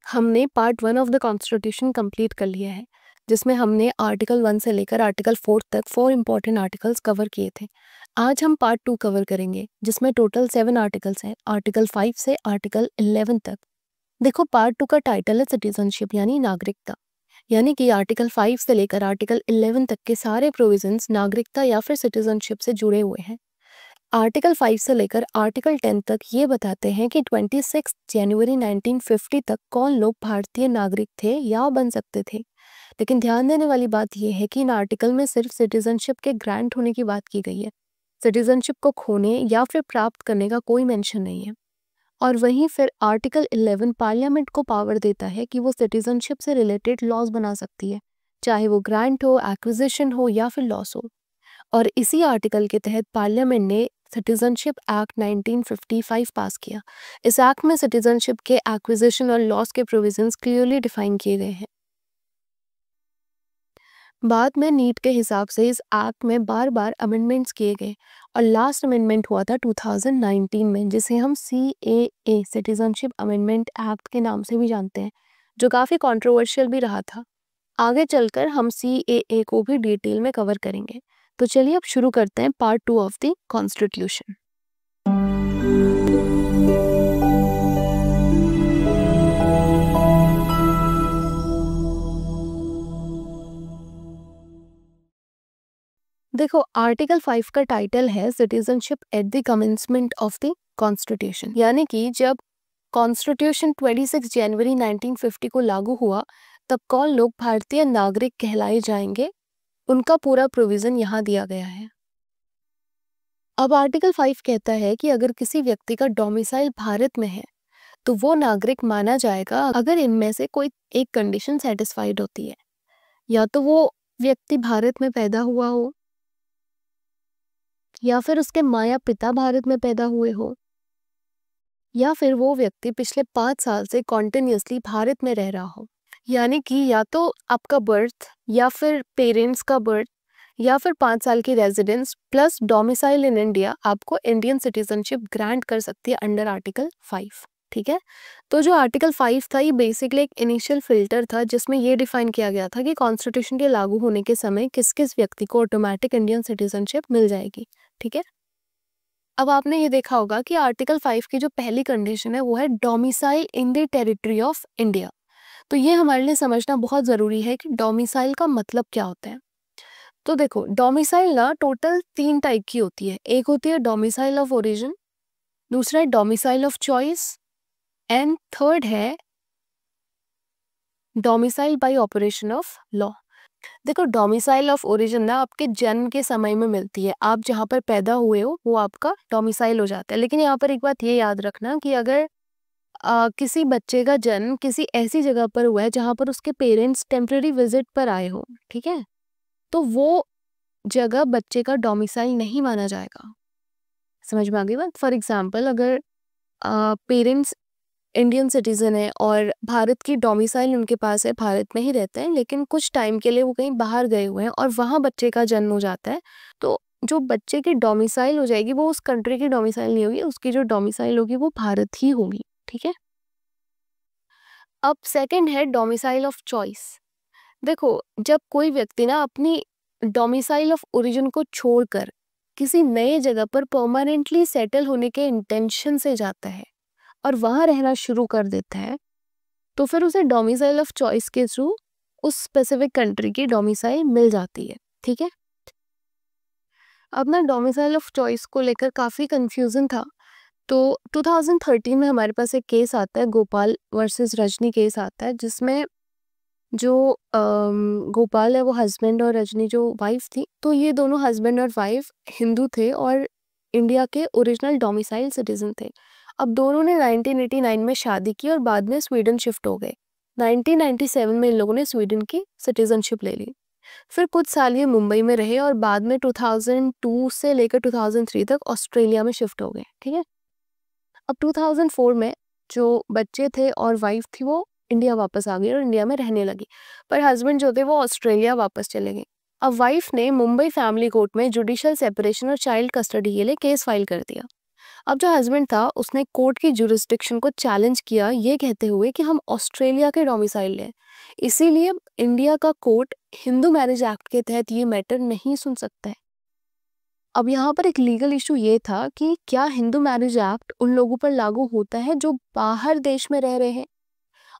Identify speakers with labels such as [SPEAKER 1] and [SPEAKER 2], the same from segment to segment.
[SPEAKER 1] हमने part 1 of the constitution complete कर लिया है, जिसमें हमने आर्टिकल 1 से लेकर आर्टिकल 4 तक 4 इंपॉर्टेंट आर्टिकल्स कवर किए थे। आज हम पार्ट 2 कवर करेंगे, जिसमें टोटल 7 आर्टिकल्स हैं, आर्टिकल 5 से आर्टिकल 11 तक। देखो, पार्ट 2 का टाइटल है सिटीजनशिप यानी नागरिकता, यानी कि आर्टिकल 5 से लेकर आर्टिकल 11 तक के सारे प्रोविजंस नागरिकता या फिर सिटीजनशिप से जुड़े हुए हैं। आर्टिकल 5 से लेकर आर्टिकल 10 तक ये बताते हैं कि 26 जनवरी 1950 तक कौन लोग भारतीय नागरिक थे या बन सकते थे। लेकिन ध्यान देने वाली बात यह है कि इन आर्टिकल में सिर्फ सिटीजनशिप के ग्रांट होने की बात की गई है। सिटीजनशिप को खोने या फिर प्राप्त करने का कोई मेंशन नहीं है। और वहीं फिर आर्टिकल 11 पार्लियामेंट को पावर देता है कि वो सिटीजनशिप से रिलेटेड लॉज बना सकती है, चाहे वो ग्रांट हो, एक्विजिशन हो या फिर लॉस हो। और इसी आर्टिकल के तहत पार्लियामेंट ने सिटीजनशिप एक्ट 1955 पास किया। इस एक्ट में सिटीजनशिप के एक्विजिशन और लॉस के प्रोविजंस क्लियरली डिफाइन किए गए हैं। बाद में नीट के हिसाब से इस एक्ट में बार बार अमेंडमेंट्स किए गए और लास्ट अमेंडमेंट हुआ था 2019 में, जिसे हम CAA सिटीजनशिप अमेंडमेंट एक्ट के नाम से भी जानते हैं, जो काफ़ी कंट्रोवर्शियल भी रहा था। आगे चलकर हम CAA को भी डिटेल में कवर करेंगे। तो चलिए अब शुरू करते हैं पार्ट 2 ऑफ द कॉन्स्टिट्यूशन। देखो, आर्टिकल 5 का टाइटल है citizenship at the commencement of the constitution, यानी कि जब कॉन्स्टिट्यूशन 26 जनवरी 1950 को लागू हुआ तब कौन लोग भारतीय नागरिक कहलाए जाएंगे, उनका पूरा प्रोविजन यहाँ दिया गया है। अब आर्टिकल 5 कहता है कि अगर किसी व्यक्ति का डोमिसाइल भारत में है तो वो नागरिक माना जाएगा अगर इनमें से कोई एक कंडीशन सेटिस्फाइड होती है। या तो वो व्यक्ति भारत में पैदा हुआ हो, या फिर उसके माँ या पिता भारत में पैदा हुए हो, या फिर वो व्यक्ति पिछले 5 साल से कॉन्टिन्यूसली भारत में रह रहा हो। यानी कि या तो आपका बर्थ या फिर पेरेंट्स का बर्थ या फिर 5 साल की residence plus domicile in India आपको इंडियन सिटीजनशिप ग्रांट कर सकती है अंडर आर्टिकल 5। ठीक है, तो जो आर्टिकल 5 था ये बेसिकली एक इनिशियल फिल्टर था, जिसमें ये डिफाइन किया गया था कि कॉन्स्टिट्यूशन के लागू होने के समय किस किस व्यक्ति को ऑटोमेटिक इंडियन सिटीजनशिप मिल जाएगी। ठीक है, अब आपने ये देखा होगा कि आर्टिकल 5 की जो पहली कंडीशन है वो है domicile in the territory of India. तो ये हमारे लिए समझना बहुत ज़रूरी है कि डोमिसाइल का मतलब क्या होता है। तो देखो, डोमिसाइल ना टोटल 3 टाइप की होती है। एक होती है डोमिसाइल ऑफ ओरिजिन, दूसरा है domicile of choice and third है domicile by operation of law. देखो, डोमिसाइल ऑफ ओरिजिन ना आपके जन्म के समय में मिलती है। आप जहाँ पर पैदा हुए हो वो आपका डोमिसाइल हो जाता है। लेकिन यहाँ पर एक बात ये याद रखना कि अगर किसी बच्चे का जन्म किसी ऐसी जगह पर हुआ है जहाँ पर उसके पेरेंट्स टेम्पररी विजिट पर आए हो, ठीक है, तो वो जगह बच्चे का डोमिसाइल नहीं माना जाएगा। समझ में आ गई बात? फॉर एग्जाम्पल, अगर पेरेंट्स इंडियन सिटीजन है और भारत की डोमिसाइल उनके पास है, भारत में ही रहते हैं, लेकिन कुछ टाइम के लिए वो कहीं बाहर गए हुए हैं और वहाँ बच्चे का जन्म हो जाता है, तो जो बच्चे की डोमिसाइल हो जाएगी वो उस कंट्री की डोमिसाइल नहीं होगी, उसकी जो डोमिसाइल होगी वो भारत ही होगी। ठीक है, अब सेकंड है डोमिसाइल ऑफ चॉइस। देखो, जब कोई व्यक्ति ना अपनी डोमिसाइल ऑफ ओरिजिन को छोड़कर किसी नए जगह पर परमानेंटली सेटल होने के इंटेंशन से जाता है और वहां रहना शुरू कर देता है, तो फिर उसे डोमिसाइल ऑफ चॉइस के थ्रू उस स्पेसिफिक कंट्री की डोमिसाइल मिल जाती है। ठीक है, अब ना डोमिसाइल ऑफ चॉइस को लेकर काफ़ी कंफ्यूजन था, तो 2013 में हमारे पास एक केस आता है, गोपाल वर्सेस रजनी केस आता है, जिसमें जो गोपाल है वो हस्बैंड और रजनी जो वाइफ थी, तो ये दोनों हस्बैंड और वाइफ हिंदू थे और इंडिया के ओरिजिनल डोमिसाइल सिटीजन थे। अब दोनों ने 1989 में शादी की और बाद में स्वीडन शिफ्ट हो गए। 1997 में इन लोगों ने स्वीडन की सिटीजनशिप ले ली। फिर कुछ साल ये मुंबई में रहे और बाद में 2002 से लेकर 2003 तक ऑस्ट्रेलिया में शिफ्ट हो गए। ठीक है, अब 2004 में जो बच्चे थे और वाइफ थी वो इंडिया वापस आ गई और इंडिया में रहने लगी, पर हस्बैंड जो थे वो ऑस्ट्रेलिया वापस चले गए। अब वाइफ ने मुंबई फैमिली कोर्ट में जुडिशियल सेपरेशन और चाइल्ड कस्टडी के लिए केस फाइल कर दिया। अब जो हस्बैंड था उसने कोर्ट की जुरिस्डिक्शन को चैलेंज किया ये कहते हुए कि हम ऑस्ट्रेलिया के डोमिसाइल हैं, इसीलिए इंडिया का कोर्ट हिंदू मैरिज एक्ट के तहत ये मैटर नहीं सुन सकता है। अब यहाँ पर एक लीगल इशू ये था कि क्या हिंदू मैरिज एक्ट उन लोगों पर लागू होता है जो बाहर देश में रह रहे हैं,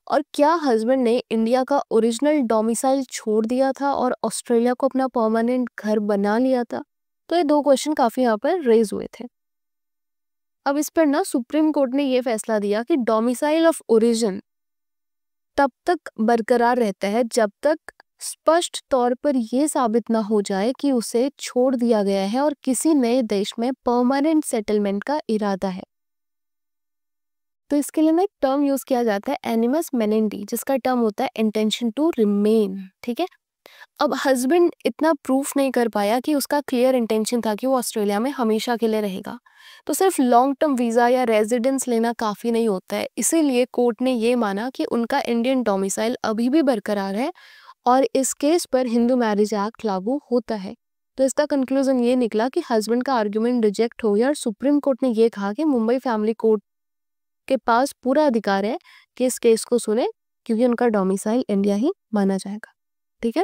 [SPEAKER 1] और क्या हस्बैंड ने इंडिया का ओरिजिनल डोमिसाइल छोड़ दिया था और ऑस्ट्रेलिया को अपना परमानेंट घर बना लिया था। तो ये दो क्वेश्चन काफी यहाँ पर रेज हुए थे। अब इस पर ना सुप्रीम कोर्ट ने ये फैसला दिया कि डोमिसाइल ऑफ ओरिजिन तब तक बरकरार रहता है जब तक स्पष्ट तौर पर यह साबित ना हो जाए कि उसे छोड़ दिया गया है और किसी नए देश में परमानेंट सेटलमेंट का इरादा है। तो इसके लिए ना एक टर्म यूज किया जाता है एनिमस मेनेंडी, जिसका टर्म होता है इंटेंशन टू रिमेन। ठीक है, अब हस्बैंड इतना प्रूफ नहीं कर पाया कि उसका क्लियर इंटेंशन था कि वो ऑस्ट्रेलिया में हमेशा के लिए रहेगा, तो सिर्फ लॉन्ग टर्म वीज़ा या रेजिडेंस लेना काफ़ी नहीं होता है। इसीलिए कोर्ट ने ये माना कि उनका इंडियन डोमिसाइल अभी भी बरकरार है और इस केस पर हिंदू मैरिज एक्ट लागू होता है। तो इसका कंक्लूजन ये निकला कि हस्बैंड का आर्ग्यूमेंट रिजेक्ट हो गया और सुप्रीम कोर्ट ने ये कहा कि मुंबई फैमिली कोर्ट के पास पूरा अधिकार है कि इस केस को सुने, क्योंकि उनका डोमिसाइल इंडिया ही माना जाएगा। ठीक है,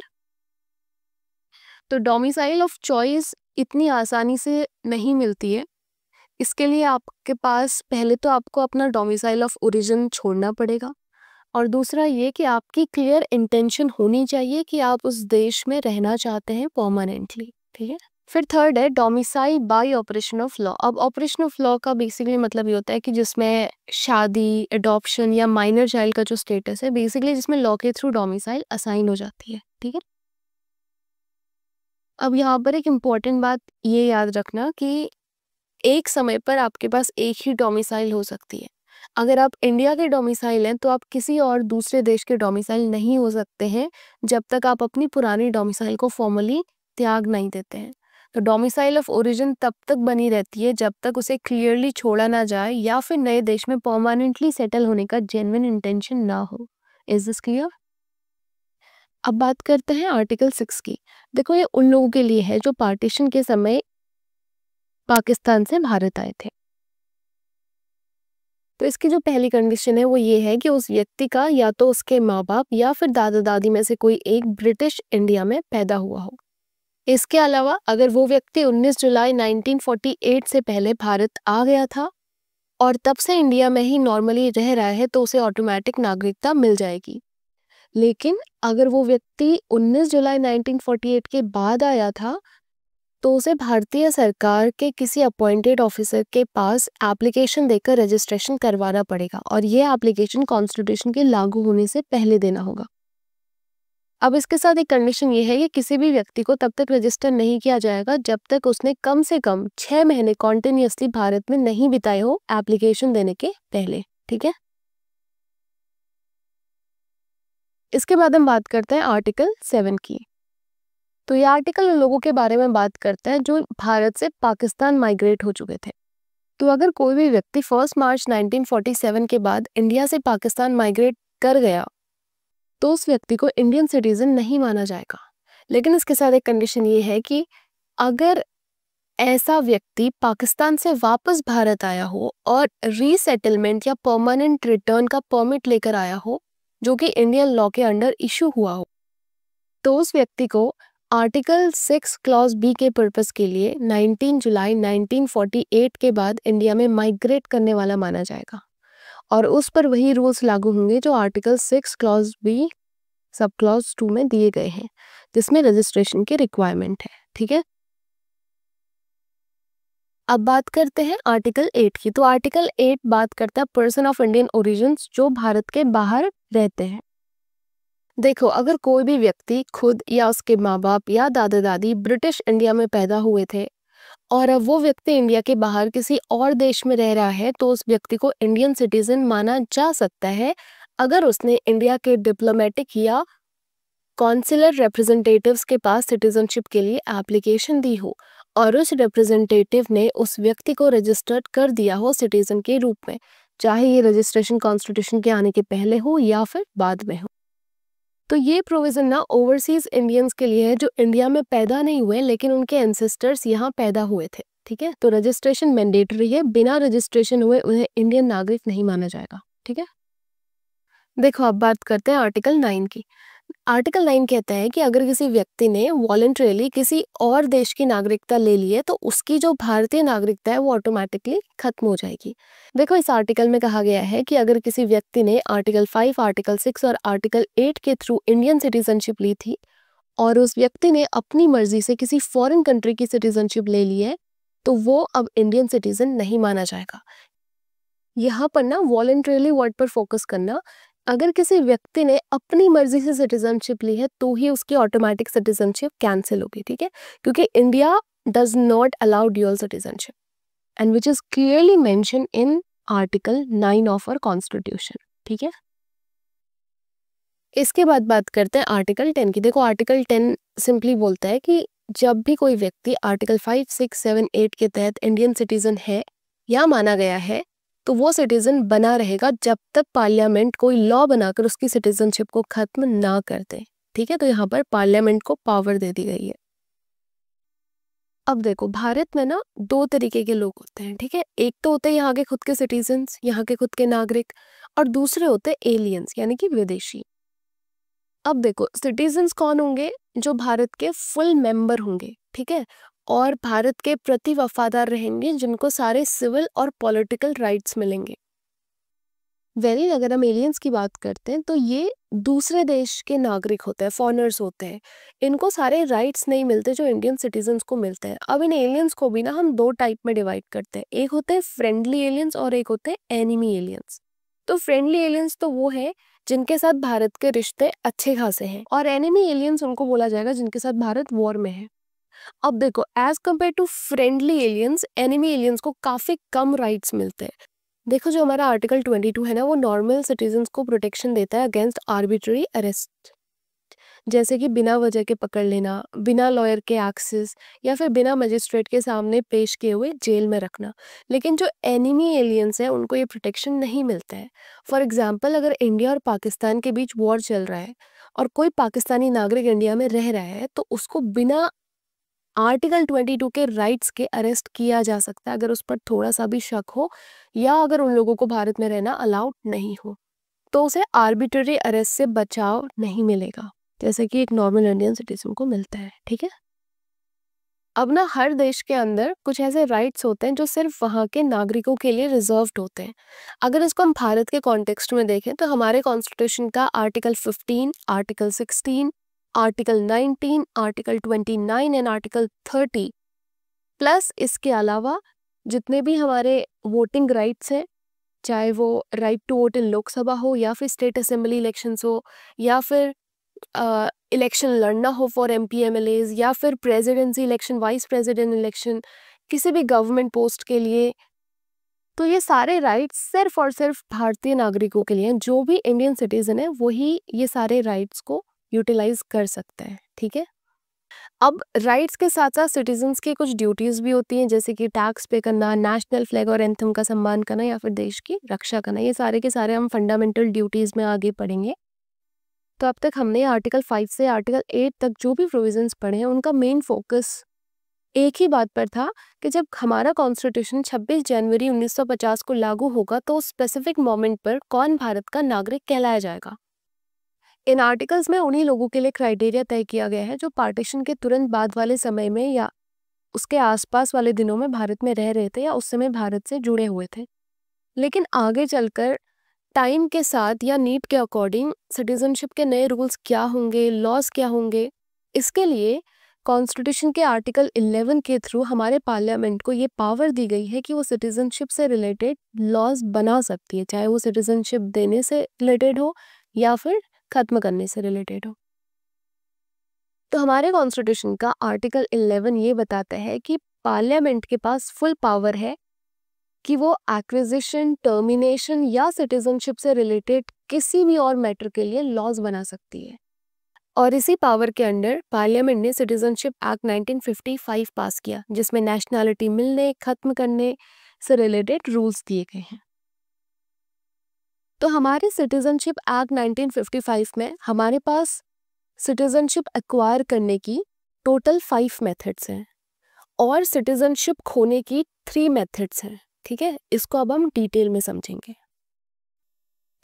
[SPEAKER 1] तो डोमिसाइल ऑफ चॉइस इतनी आसानी से नहीं मिलती है। इसके लिए आपके पास पहले तो आपको अपना डोमिसाइल ऑफ ओरिजिन छोड़ना पड़ेगा, और दूसरा ये कि आपकी क्लियर इंटेंशन होनी चाहिए कि आप उस देश में रहना चाहते हैं परमानेंटली। ठीक है, फिर थर्ड है domicile by operation of law. अब ऑपरेशन ऑफ लॉ का बेसिकली मतलब ये होता है कि जिसमें शादी, एडॉप्शन या माइनर चाइल्ड का जो स्टेटस है, बेसिकली जिसमें लॉ के थ्रू डोमिसाइल असाइन हो जाती है। ठीक है, अब यहाँ पर एक इम्पॉर्टेंट बात ये याद रखना कि एक समय पर आपके पास एक ही डोमिसाइल हो सकती है। अगर आप इंडिया के डोमिसाइल हैं तो आप किसी और दूसरे देश के डोमिसाइल नहीं हो सकते हैं जब तक आप अपनी पुरानी डोमिसाइल को फॉर्मली त्याग नहीं देते हैं। तो डोमिसाइल ऑफ ओरिजिन तब तक बनी रहती है जब तक उसे क्लियरली छोड़ा ना जाए या फिर नए देश में परमानेंटली सेटल होने का जेन्युइन इंटेंशन ना हो। Is this clear? अब बात करते हैं आर्टिकल 6 की। देखो, ये उन लोगों के लिए है जो पार्टीशन के समय पाकिस्तान से भारत आए थे। तो इसकी जो पहली कंडीशन है वो ये है कि उस व्यक्ति का या तो उसके माँ बाप या फिर दादा दादी में से कोई एक ब्रिटिश इंडिया में पैदा हुआ हो। इसके अलावा अगर वो व्यक्ति 19 जुलाई 1948 से पहले भारत आ गया था और तब से इंडिया में ही नॉर्मली रह रहा है तो उसे ऑटोमेटिक नागरिकता मिल जाएगी। लेकिन अगर वो व्यक्ति 19 जुलाई 1948 के बाद आया था तो उसे भारतीय सरकार के किसी अपॉइंटेड ऑफिसर के पास एप्लीकेशन देकर रजिस्ट्रेशन करवाना पड़ेगा, और ये एप्लीकेशन कॉन्स्टिट्यूशन के लागू होने से पहले देना होगा। अब इसके साथ एक कंडीशन ये है कि किसी भी व्यक्ति को तब तक रजिस्टर नहीं किया जाएगा जब तक उसने कम से कम 6 महीने कॉन्टिन्यूसली भारत में नहीं बिताए हो एप्लीकेशन देने के पहले। ठीक है, इसके बाद हम बात करते हैं आर्टिकल 7 की। तो ये आर्टिकल उन लोगों के बारे में बात करता है जो भारत से पाकिस्तान माइग्रेट हो चुके थे। तो अगर कोई भी व्यक्ति 1 मार्च 1947 के बाद इंडिया से पाकिस्तान माइग्रेट कर गया तो उस व्यक्ति को इंडियन सिटीजन नहीं माना जाएगा। लेकिन इसके साथ एक कंडीशन ये है कि अगर ऐसा व्यक्ति पाकिस्तान से वापस भारत आया हो और रीसेटलमेंट या परमानेंट रिटर्न का परमिट लेकर आया हो जो कि इंडियन लॉ के अंडर इशू हुआ हो, तो उस व्यक्ति को आर्टिकल 6 क्लॉज बी के पर्पस के लिए 19 जुलाई 1948 के बाद इंडिया में माइग्रेट करने वाला माना जाएगा, और उस पर वही रूल्स लागू होंगे जो article 6 clause B sub clause 2 में दिए गए हैं, जिसमें रजिस्ट्रेशन की रिक्वायरमेंट है। ठीक है, अब बात करते हैं आर्टिकल 8 की। तो आर्टिकल 8 बात करता है पर्सन ऑफ इंडियन ओरिजिन जो भारत के बाहर रहते हैं। देखो, अगर कोई भी व्यक्ति खुद या उसके माँ बाप या दादा दादी ब्रिटिश इंडिया में पैदा हुए थे और अब वो व्यक्ति इंडिया के बाहर किसी और देश में रह रहा है तो उस व्यक्ति को इंडियन सिटीजन माना जा सकता है अगर उसने इंडिया के डिप्लोमेटिक या कॉन्सुलर रिप्रेजेंटेटिव्स के पास सिटीजनशिप के लिए एप्लीकेशन दी हो और उस रिप्रेजेंटेटिव ने उस व्यक्ति को रजिस्टर्ड कर दिया हो सिटीजन के रूप में, चाहे ये रजिस्ट्रेशन कॉन्स्टिट्यूशन के आने के पहले हो या फिर बाद में हो। तो ये प्रोविजन ना ओवरसीज इंडियंस के लिए है जो इंडिया में पैदा नहीं हुए लेकिन उनके एंसेस्टर्स यहाँ पैदा हुए थे। ठीक है, तो रजिस्ट्रेशन मैंडेटरी है, बिना रजिस्ट्रेशन हुए उन्हें इंडियन नागरिक नहीं माना जाएगा। ठीक है, देखो अब बात करते हैं आर्टिकल 9 की। आर्टिकल 9 कहता है कि अगर किसी व्यक्ति ने वॉलंटरीली किसी और देश की नागरिकता ले ली है तो उसकी जो भारतीय नागरिकता है वो ऑटोमेटिकली खत्म हो जाएगी। देखो इस आर्टिकल में कहा गया है कि अगर किसी व्यक्ति ने आर्टिकल 5, आर्टिकल 6 और आर्टिकल 8 के थ्रू इंडियन सिटीजनशिप ली थी और उस व्यक्ति ने अपनी मर्जी से किसी फॉरेन कंट्री की सिटीजनशिप ले ली है तो वो अब इंडियन सिटीजन नहीं माना जाएगा। यहाँ पर ना वॉलंटरीली वर्ड पर फोकस करना, अगर किसी व्यक्ति ने अपनी मर्जी से सिटीजनशिप ली है तो ही उसकी ऑटोमेटिक सिटीजनशिप कैंसिल होगी। ठीक है, क्योंकि India does not allow dual citizenship and which is clearly mention in article 9 of our constitution. ठीक है, इसके बाद बात करते हैं आर्टिकल 10 की। देखो आर्टिकल 10 सिंपली बोलता है कि जब भी कोई व्यक्ति आर्टिकल 5, 6, 7, 8 के तहत इंडियन सिटीजन है या माना गया है तो वो सिटीजन बना रहेगा जब तक पार्लियामेंट कोई लॉ बनाकर उसकी सिटीजनशिप को खत्म ना कर दे। ठीक है, तो यहाँ पर पार्लियामेंट को पावर दे दी गई है। अब देखो भारत में ना दो तरीके के लोग होते हैं। ठीक है, एक तो होते हैं यहाँ के खुद के सिटीजन्स, यहाँ के खुद के नागरिक, और दूसरे होते हैं एलियंस यानी कि विदेशी। अब देखो सिटीजन्स कौन होंगे? जो भारत के फुल मेंबर होंगे। ठीक है, और भारत के प्रति वफादार रहेंगे, जिनको सारे सिविल और पॉलिटिकल राइट्स मिलेंगे। वेरी अगर हम एलियंस की बात करते हैं तो ये दूसरे देश के नागरिक होते हैं, फॉरेनर्स होते हैं, इनको सारे राइट्स नहीं मिलते जो इंडियन सिटीजन्स को मिलते हैं। अब इन एलियंस को भी ना हम दो टाइप में डिवाइड करते हैं, एक होते हैं फ्रेंडली एलियंस और एक होते हैं एनिमी एलियंस। तो फ्रेंडली एलियंस तो वो है जिनके साथ भारत के रिश्ते अच्छे खासे हैं, और एनिमी एलियंस उनको बोला जाएगा जिनके साथ भारत वॉर में है। अब देखो as compare to friendly aliens, enemy aliens को काफी कम राइट्स मिलते हैं। देखो जो हमारा आर्टिकल 22 है ना, वो नॉर्मल सिटीजन्स को प्रोटेक्शन देता है अगेंस्ट आर्बिट्ररी अरेस्ट, जैसे कि बिना वजह के पकड़ लेना, बिना लॉयर के एक्सेस, या फिर बिना मजिस्ट्रेट के सामने पेश किए हुए जेल में रखना। लेकिन जो एनिमी एलियंस हैं उनको ये प्रोटेक्शन नहीं मिलता है। फॉर एग्जाम्पल अगर इंडिया और पाकिस्तान के बीच वॉर चल रहा है और कोई पाकिस्तानी नागरिक इंडिया में रह रहा है तो उसको बिना आर्टिकल 22 के राइट्स के अरेस्ट किया जा सकता है अगर उस पर थोड़ा सा भी शक हो, या अगर उन लोगों को भारत में रहना अलाउड नहीं हो तो उसे आर्बिट्ररी अरेस्ट से बचाव नहीं मिलेगा, जैसे कि एक नॉर्मल इंडियन सिटीजन को मिलता है। ठीक है, अब ना हर देश के अंदर कुछ ऐसे राइट्स होते हैं जो सिर्फ वहाँ के नागरिकों के लिए रिजर्व्ड होते हैं। अगर इसको हम भारत के कॉन्टेक्स्ट में देखें तो हमारे कॉन्स्टिट्यूशन का article 15, article 16, article 19, article 29 and article 30 plus इसके अलावा जितने भी हमारे वोटिंग राइट्स हैं, चाहे वो right to vote in Lok Sabha हो या फिर स्टेट असेंबली इलेक्शंस हो या फिर इलेक्शन लड़ना हो फॉर MP MLAs या फिर presidency election, vice president election, किसी भी गवर्नमेंट पोस्ट के लिए, तो ये सारे राइट्स सिर्फ और सिर्फ भारतीय नागरिकों के लिए हैं। जो भी इंडियन सिटीजन है वही ये सारे राइट्स को यूटिलाइज कर सकता है। ठीक है, अब राइट्स के साथ साथ सिटीजन्स की कुछ ड्यूटीज भी होती हैं, जैसे कि टैक्स पे करना, नेशनल फ्लैग और एंथम का सम्मान करना या फिर देश की रक्षा करना। ये सारे के सारे हम फंडामेंटल ड्यूटीज में आगे पढ़ेंगे। तो अब तक हमने आर्टिकल 5 से आर्टिकल 8 तक जो भी प्रोविजंस पढ़े हैं उनका मेन फोकस एक ही बात पर था कि जब हमारा कॉन्स्टिट्यूशन 26 जनवरी 1950 को लागू होगा तो उस स्पेसिफिक मोमेंट पर कौन भारत का नागरिक कहलाया जाएगा। इन आर्टिकल्स में उन्हीं लोगों के लिए क्राइटेरिया तय किया गया है जो पार्टीशन के तुरंत बाद वाले समय में या उसके आसपास वाले दिनों में भारत में रह रहे थे या उस समय भारत से जुड़े हुए थे। लेकिन आगे चलकर टाइम के साथ या नीड के अकॉर्डिंग सिटीजनशिप के नए रूल्स क्या होंगे, लॉज क्या होंगे, इसके लिए कॉन्स्टिट्यूशन के आर्टिकल 11 के थ्रू हमारे पार्लियामेंट को ये पावर दी गई है कि वो सिटीजनशिप से रिलेटेड लॉज बना सकती है, चाहे वो सिटीजनशिप देने से रिलेटेड हो या फिर खत्म करने से रिलेटेड हो। तो हमारे कॉन्स्टिट्यूशन का आर्टिकल 11 ये बताता है कि पार्लियामेंट के पास फुल पावर है कि वो एक्विजिशन, टर्मिनेशन या सिटीजनशिप से रिलेटेड किसी भी और मैटर के लिए लॉज बना सकती है। और इसी पावर के अंडर पार्लियामेंट ने सिटीजनशिप एक्ट 1955 पास किया, जिसमें नेशनैलिटी मिलने, खत्म करने से रिलेटेड रूल्स दिए गए हैं। तो हमारे सिटीजनशिप एक्ट 1955 में हमारे पास सिटीजनशिप एक्वायर करने की टोटल 5 मेथड्स हैं, और सिटीजनशिप खोने की 3 मेथड्स हैं, ठीक है। इसको अब हम डिटेल में समझेंगे।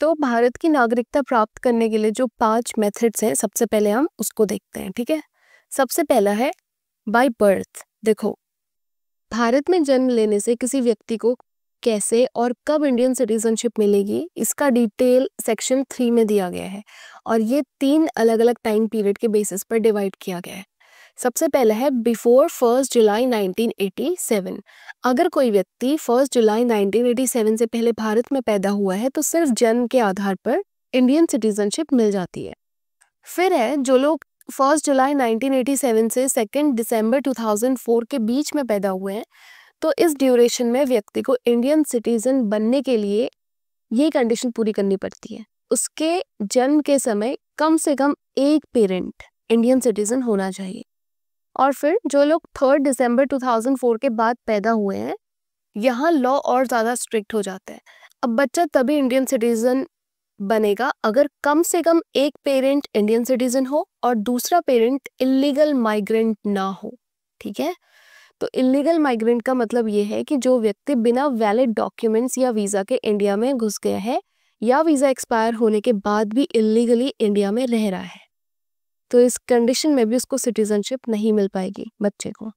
[SPEAKER 1] तो भारत की नागरिकता प्राप्त करने के लिए जो 5 मेथड्स हैं, सबसे पहले हम उसको देखते हैं, ठीक है। सबसे पहला है बाय बर्थ। देखो, भारत में जन्म लेने से किसी व्यक्ति को कैसे और कब इंडियन सिटीजनशिप मिलेगी, इसका डिटेल सेक्शन 3 में दिया गया है और ये 3 अलग अलग टाइम पीरियड के बेसिस पर डिवाइड किया गया है। सबसे पहला है बिफोर 1 जुलाई 1987। अगर कोई व्यक्ति 1 जुलाई 1987 से पहले भारत में पैदा हुआ है तो सिर्फ जन्म के आधार पर इंडियन सिटीजनशिप मिल जाती है। फिर है जो लोग 1 जुलाई 1987 से 2 दिसंबर 2004 के बीच में पैदा हुए हैं, तो इस ड्यूरेशन में व्यक्ति को इंडियन सिटीजन बनने के लिए ये कंडीशन पूरी करनी पड़ती है, उसके जन्म के समय कम से कम एक पेरेंट इंडियन सिटीजन होना चाहिए। और फिर जो लोग 3 दिसंबर 2004 के बाद पैदा हुए हैं, यहाँ लॉ और ज़्यादा स्ट्रिक्ट हो जाता है। अब बच्चा तभी इंडियन सिटीजन बनेगा अगर कम से कम एक पेरेंट इंडियन सिटीजन हो और दूसरा पेरेंट इलीगल माइग्रेंट ना हो, ठीक है। तो इलीगल माइग्रेंट का मतलब ये है कि जो व्यक्ति बिना वैलिड डॉक्यूमेंट्स या वीज़ा के इंडिया में घुस गया है या वीज़ा एक्सपायर होने के बाद भी इलीगली इंडिया में रह रहा है, तो इस कंडीशन में भी उसको सिटीजनशिप नहीं मिल पाएगी बच्चे को।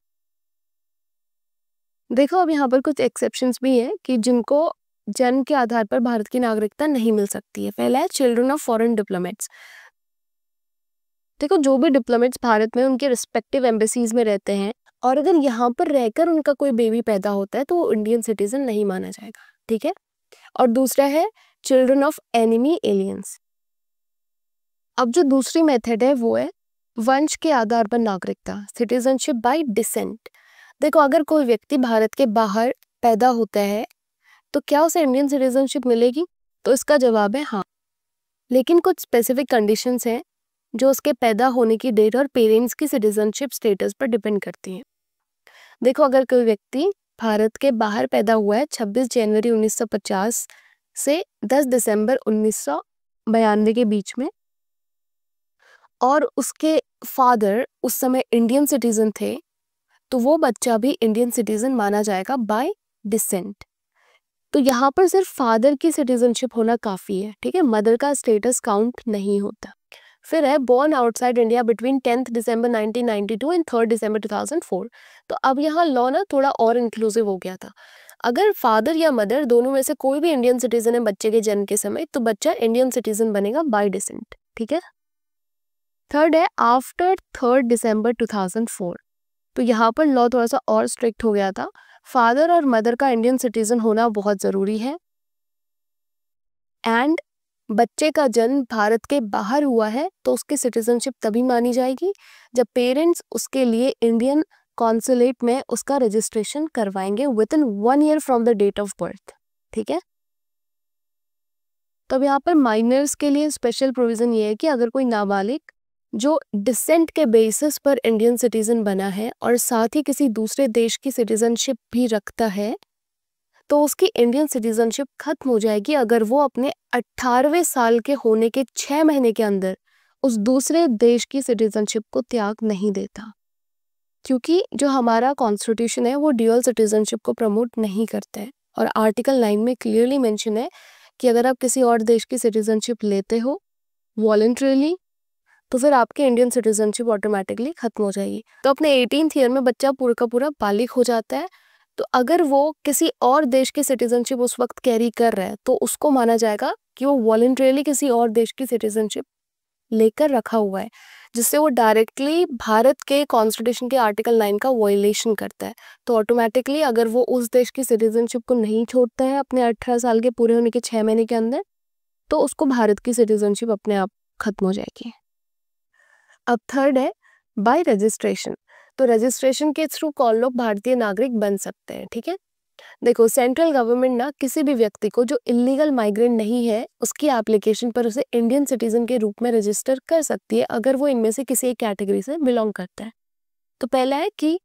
[SPEAKER 1] देखो, अब यहाँ पर कुछ एक्सेप्शंस भी हैं कि जिनको जन्म के आधार पर भारत की नागरिकता नहीं मिल सकती है। पहला है चिल्ड्रन ऑफ फॉरेन डिप्लोमेट्स। देखो, जो भी डिप्लोमेट्स भारत में उनके रिस्पेक्टिव एम्बेसीज में रहते हैं और अगर यहाँ पर रहकर उनका कोई बेबी पैदा होता है तो वो इंडियन सिटीजन नहीं माना जाएगा, ठीक है। और दूसरा है चिल्ड्रन ऑफ एनिमी एलियंस। अब जो दूसरी मेथड है वो है वंश के आधार पर नागरिकता, सिटीजनशिप बाय डिसेंट। देखो, अगर कोई व्यक्ति भारत के बाहर पैदा होता है तो क्या उसे इंडियन सिटीजनशिप मिलेगी? तो इसका जवाब है हाँ, लेकिन कुछ स्पेसिफिक कंडीशंस हैं जो उसके पैदा होने की डेट और पेरेंट्स की सिटीजनशिप स्टेटस पर डिपेंड करती हैं। देखो, अगर कोई व्यक्ति भारत के बाहर पैदा हुआ है 26 जनवरी 1950 से 10 दिसंबर 1992 के बीच में और उसके फादर उस समय इंडियन सिटीजन थे, तो वो बच्चा भी इंडियन सिटीजन माना जाएगा बाय डिसेंट। तो यहाँ पर सिर्फ फादर की सिटीजनशिप होना काफ़ी है, ठीक है। मदर का स्टेटस काउंट नहीं होता। फिर है born outside India between 10 December 1992 and 3 December 2004। तो अब यहाँ लॉ ना थोड़ा और इंक्लूसिव हो गया था। अगर फादर या मदर दोनों में से कोई भी इंडियन सिटीजन है बच्चे के जन्म के समय, तो बच्चा इंडियन सिटीजन बनेगा बाय डिसेंट, ठीक है। थर्ड है आफ्टर 3 दिसंबर 2004। तो यहाँ पर लॉ थोड़ा सा और स्ट्रिक्ट हो गया था। फादर और मदर का इंडियन सिटीजन होना बहुत ज़रूरी है एंड बच्चे का जन्म भारत के बाहर हुआ है तो उसकी सिटीजनशिप तभी मानी जाएगी जब पेरेंट्स उसके लिए इंडियन कॉन्सुलेट में उसका रजिस्ट्रेशन करवाएंगे within 1 year from the date of birth, ठीक है। तो अब यहाँ पर माइनर्स के लिए स्पेशल प्रोविज़न ये है कि अगर कोई नाबालिग जो डिसेंट के बेसिस पर इंडियन सिटीजन बना है और साथ ही किसी दूसरे देश की सिटीजनशिप भी रखता है, तो उसकी इंडियन सिटीजनशिप खत्म हो जाएगी अगर वो अपने 18वें साल के होने के 6 महीने के अंदर उस दूसरे देश की सिटीजनशिप को त्याग नहीं देता, क्योंकि जो हमारा कॉन्स्टिट्यूशन है वो ड्यूअल सिटीजनशिप को प्रमोट नहीं करता है। और आर्टिकल 9 में क्लियरली मेंशन है कि अगर आप किसी और देश की सिटीजनशिप लेते हो वॉलंटरीली, तो फिर आपकी इंडियन सिटीजनशिप ऑटोमेटिकली खत्म हो जाएगी। तो अपने 18th ईयर में बच्चा पूरा का पूरा बालिग हो जाता है, तो अगर वो किसी और देश की सिटीजनशिप उस वक्त कैरी कर रहा है तो उसको माना जाएगा कि वो वॉलंटरीली किसी और देश की सिटीजनशिप लेकर रखा हुआ है, जिससे वो डायरेक्टली भारत के कॉन्स्टिट्यूशन के आर्टिकल 9 का वायलेशन करता है। तो ऑटोमेटिकली अगर वो उस देश की सिटीजनशिप को नहीं छोड़ता है अपने 18 साल के पूरे होने के 6 महीने के अंदर, तो उसको भारत की सिटीजनशिप अपने आप खत्म हो जाएगी। अब थर्ड है बाय रजिस्ट्रेशन। तो रजिस्ट्रेशन के थ्रू कौन लोग भारतीय नागरिक बन सकते हैं, ठीक है। देखो, सेंट्रल गवर्नमेंट ना किसी भी व्यक्ति को जो इलीगल माइग्रेंट नहीं है उसकी एप्लीकेशन पर उसे इंडियन सिटीजन के रूप में रजिस्टर कर सकती है अगर वो इनमें से किसी एक कैटेगरी से बिलोंग करता है। तो पहला है कि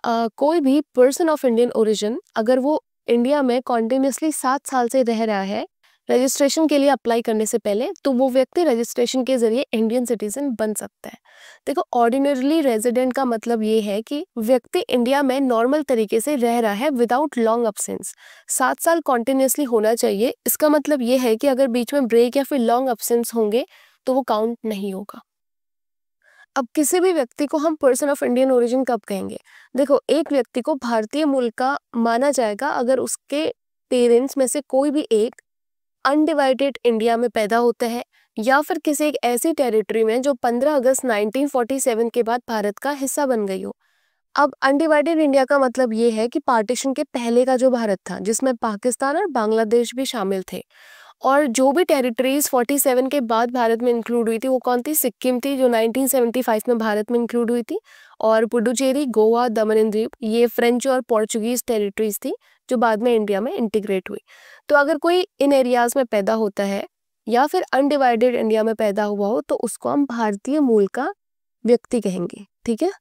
[SPEAKER 1] कोई भी पर्सन ऑफ इंडियन ओरिजिन अगर वो इंडिया में कॉन्टिन्यूसली 7 साल से रह रहा है रजिस्ट्रेशन के लिए अप्लाई करने से पहले, तो वो व्यक्ति रजिस्ट्रेशन के जरिए इंडियन सिटीजन बन सकता है। देखो, ऑर्डिनरली रेजिडेंट का मतलब ये है कि व्यक्ति इंडिया में नॉर्मल तरीके से रह रहा है विदाउट लॉन्ग अब्सेंस। 7 साल कॉन्टिन्यूसली होना चाहिए। इसका मतलब ये है कि अगर बीच में ब्रेक या फिर लॉन्ग अब्सेंस होंगे तो वो काउंट नहीं होगा। अब किसी भी व्यक्ति को हम पर्सन ऑफ इंडियन ओरिजिन कब कहेंगे? देखो, एक व्यक्ति को भारतीय मूल का माना जाएगा अगर उसके पेरेंट्स में से कोई भी एक अनडिवाइडेड इंडिया में पैदा होता है या फिर किसी एक ऐसी टेरिटरी में जो 15 अगस्त 1947 के बाद भारत का हिस्सा बन गई हो। अब अनडिवाइडेड इंडिया का मतलब ये है कि पार्टीशन के पहले का जो भारत था, जिसमें पाकिस्तान और बांग्लादेश भी शामिल थे, और जो भी टेरिटरीज 47 के बाद भारत में इंक्लूड हुई थी वो कौन थी? सिक्किम थी, जो 1975 में भारत में इंक्लूड हुई थी, और पुडुचेरी, गोवा, दमन एंड दीव, ये फ्रेंच और पोर्चुगीज टेरिटरीज थी जो बाद में इंडिया में इंटीग्रेट हुई। तो अगर कोई इन एरियाज में पैदा होता है या फिर अनडिवाइडेड इंडिया में पैदा हुआ हो तो उसको हम भारतीय मूल का व्यक्ति कहेंगे। ठीक है।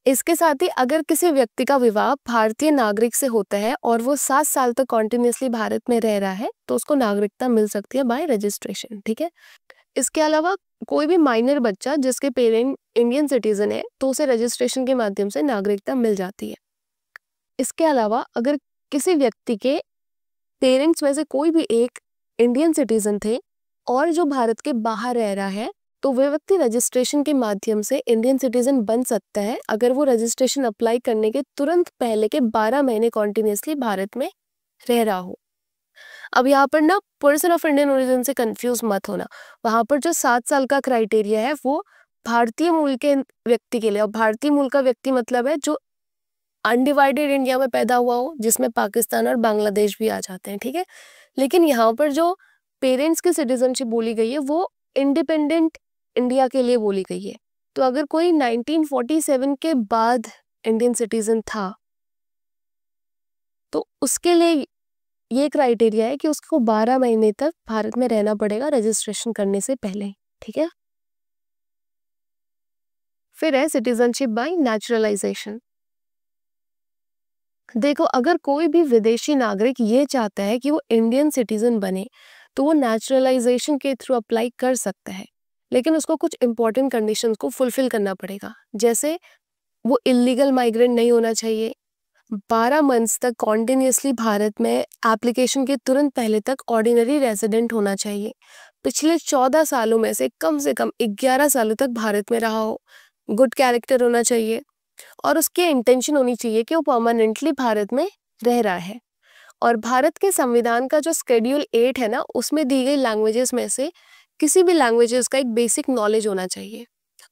[SPEAKER 1] इसके साथ ही अगर किसी व्यक्ति का विवाह भारतीय नागरिक से होता है और वो 7 साल तक कॉन्टिन्यूसली भारत में रह रहा है तो उसको नागरिकता मिल सकती है बाय रजिस्ट्रेशन। ठीक है। इसके अलावा कोई भी माइनर बच्चा जिसके पेरेंट इंडियन सिटीजन है तो उसे रजिस्ट्रेशन के माध्यम से नागरिकता मिल जाती है। इसके अलावा अगर किसी व्यक्ति के पेरेंट्स में से कोई भी एक इंडियन सिटीजन थे और जो भारत के बाहर रह रहा है तो वह व्यक्ति रजिस्ट्रेशन के माध्यम से इंडियन सिटीजन बन सकता है अगर वो रजिस्ट्रेशन अप्लाई करने के तुरंत पहले के 12 महीने कॉन्टिन्यूसली भारत में रह रहा हो। अब यहाँ पर ना पर्सन ऑफ इंडियन ओरिजिन से कंफ्यूज मत होना। वहां पर जो 7 साल का क्राइटेरिया है वो भारतीय मूल के व्यक्ति के लिए, और भारतीय मूल का व्यक्ति मतलब है जो अनडिवाइडेड इंडिया में पैदा हुआ हो, जिसमें पाकिस्तान और बांग्लादेश भी आ जाते हैं। ठीक है। लेकिन यहाँ पर जो पेरेंट्स की सिटीजनशिप बोली गई है वो इंडिपेंडेंट इंडिया के लिए बोली गई है। तो अगर कोई 1947 के बाद इंडियन सिटीजन था तो उसके लिए ये क्राइटेरिया है कि उसको 12 महीने तक भारत में रहना पड़ेगा रजिस्ट्रेशन करने से पहले। ठीक है। फिर है सिटीजनशिप बाय नेचुरलाइजेशन। देखो, अगर कोई भी विदेशी नागरिक ये चाहता है कि वो इंडियन सिटीजन बने तो वो नेचुरलाइजेशन के थ्रू अप्लाई कर सकता है, लेकिन उसको कुछ इंपॉर्टेंट कंडीशंस को फुलफिल करना पड़ेगा। जैसे वो इलीगल माइग्रेंट नहीं होना चाहिए, 12 मंथ्स तक कॉन्टिन्यूसली भारत में एप्लीकेशन के तुरंत पहले तक ऑर्डिनरी रेजिडेंट होना चाहिए, पिछले 14 सालों में से कम 11 सालों तक भारत में रहा हो, गुड कैरेक्टर होना चाहिए, और उसकी इंटेंशन होनी चाहिए कि वो परमानेंटली भारत में रह रहा है। और भारत के संविधान का जो शेड्यूल 8 है ना, उसमें दी गई लैंग्वेजेस में से किसी भी लैंग्वेजेस का एक बेसिक नॉलेज होना चाहिए,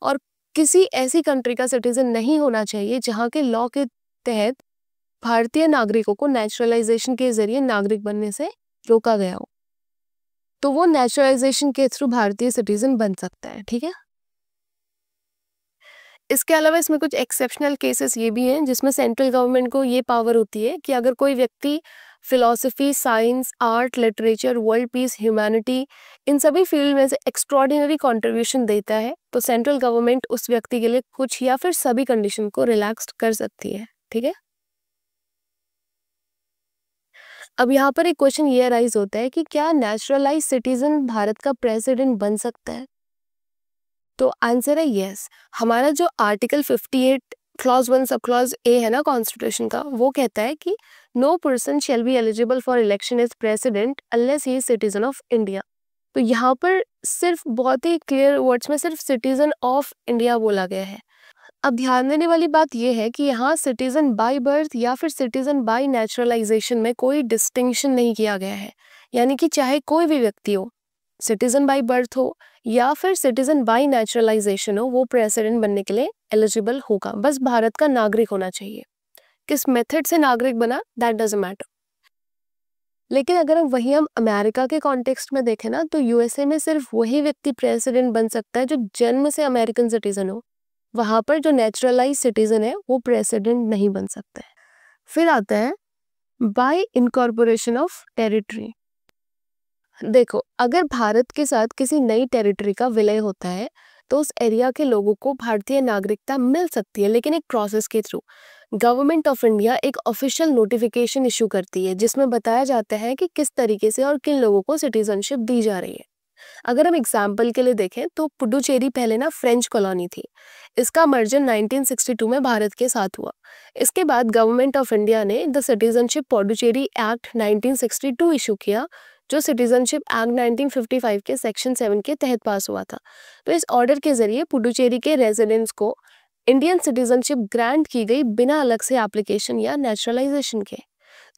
[SPEAKER 1] और किसी ऐसी कंट्री का सिटीजन नहीं होना चाहिए जहाँ के लॉ के तहत भारतीय नागरिकों को नेचुरलाइजेशन के जरिए नागरिक बनने से रोका गया हो, तो वो नेचुरलाइजेशन के थ्रू भारतीय सिटीजन बन सकता है। ठीक है। इसके अलावा इसमें कुछ एक्सेप्शनल केसेस ये भी हैं जिसमें सेंट्रल गवर्नमेंट को ये पावर होती है कि अगर कोई व्यक्ति philosophy, science, art, literature, world peace, humanity, इन सभी फील्ड में से एक्स्ट्रॉर्डिनरी कंट्रीब्यूशन देता है तो सेंट्रल गवर्नमेंट उस व्यक्ति के लिए कुछ या फिर सभी कंडीशन को रिलैक्स कर सकती है। ठीक है। अब यहाँ पर एक क्वेश्चन ये अराइज होता है कि क्या नेचुरलाइज सिटीजन भारत का प्रेसिडेंट बन सकता है? तो आंसर है यस। हमारा जो article 58 clause 1 sub clause A है ना कॉन्स्टिट्यूशन का, वो कहता है कि no person shall be eligible for election as president unless he is citizen of India. तो यहाँ पर सिर्फ बहुत ही क्लियर वर्ड्स में सिर्फ सिटीजन ऑफ इंडिया बोला गया है। अब ध्यान देने वाली बात यह है कि यहाँ सिटीजन बाय बर्थ या फिर सिटीजन बाय नेचुरलाइजेशन में कोई डिस्टिंक्शन नहीं किया गया है, यानी कि चाहे कोई भी व्यक्ति हो, सिटीजन बाय बर्थ हो या फिर सिटीजन बाय नेचुरलाइजेशन हो, वो प्रेसिडेंट बनने के लिए एलिजिबल होगा। बस भारत का नागरिक होना चाहिए। किस मेथड से नागरिक बना दैट डजंट मैटर। लेकिन अगर हम अमेरिका के कॉन्टेक्स्ट में देखें ना, तो यूएसए में सिर्फ वही व्यक्ति प्रेसिडेंट बन सकता है जो जन्म से अमेरिकन सिटीजन हो। वहां पर जो नेचुरलाइज सिटीजन है वो प्रेसिडेंट नहीं बन सकता है। फिर आता है बाय इनकॉर्पोरेशन ऑफ टेरिटरी। देखो, अगर भारत के साथ किसी नई टेरिटरी का विलय होता है तो उस एरिया के लोगों को भारतीय नागरिकता मिल सकती है, लेकिन एक प्रोसेस के थ्रू। गवर्नमेंट ऑफ इंडिया एक ऑफिशियल नोटिफिकेशन इशू करती है जिसमें बताया जाता है कि किस तरीके से और किन लोगों को सिटीजनशिप दी जा रही है। अगर हम एग्जाम्पल के लिए देखें तो पुडुचेरी पहले ना फ्रेंच कॉलोनी थी। इसका मर्जर 1962 में भारत के साथ हुआ। इसके बाद गवर्नमेंट ऑफ इंडिया ने the citizenship Puducherry act 1962 issue किया, जो सिटीजनशिप एक्ट 1955 के सेक्शन 7 के तहत पास हुआ था। तो इस ऑर्डर के जरिए पुडुचेरी के रेजिडेंट्स को इंडियन सिटीजनशिप ग्रांट की गई बिना अलग से एप्लीकेशन या नेचुरलाइजेशन के।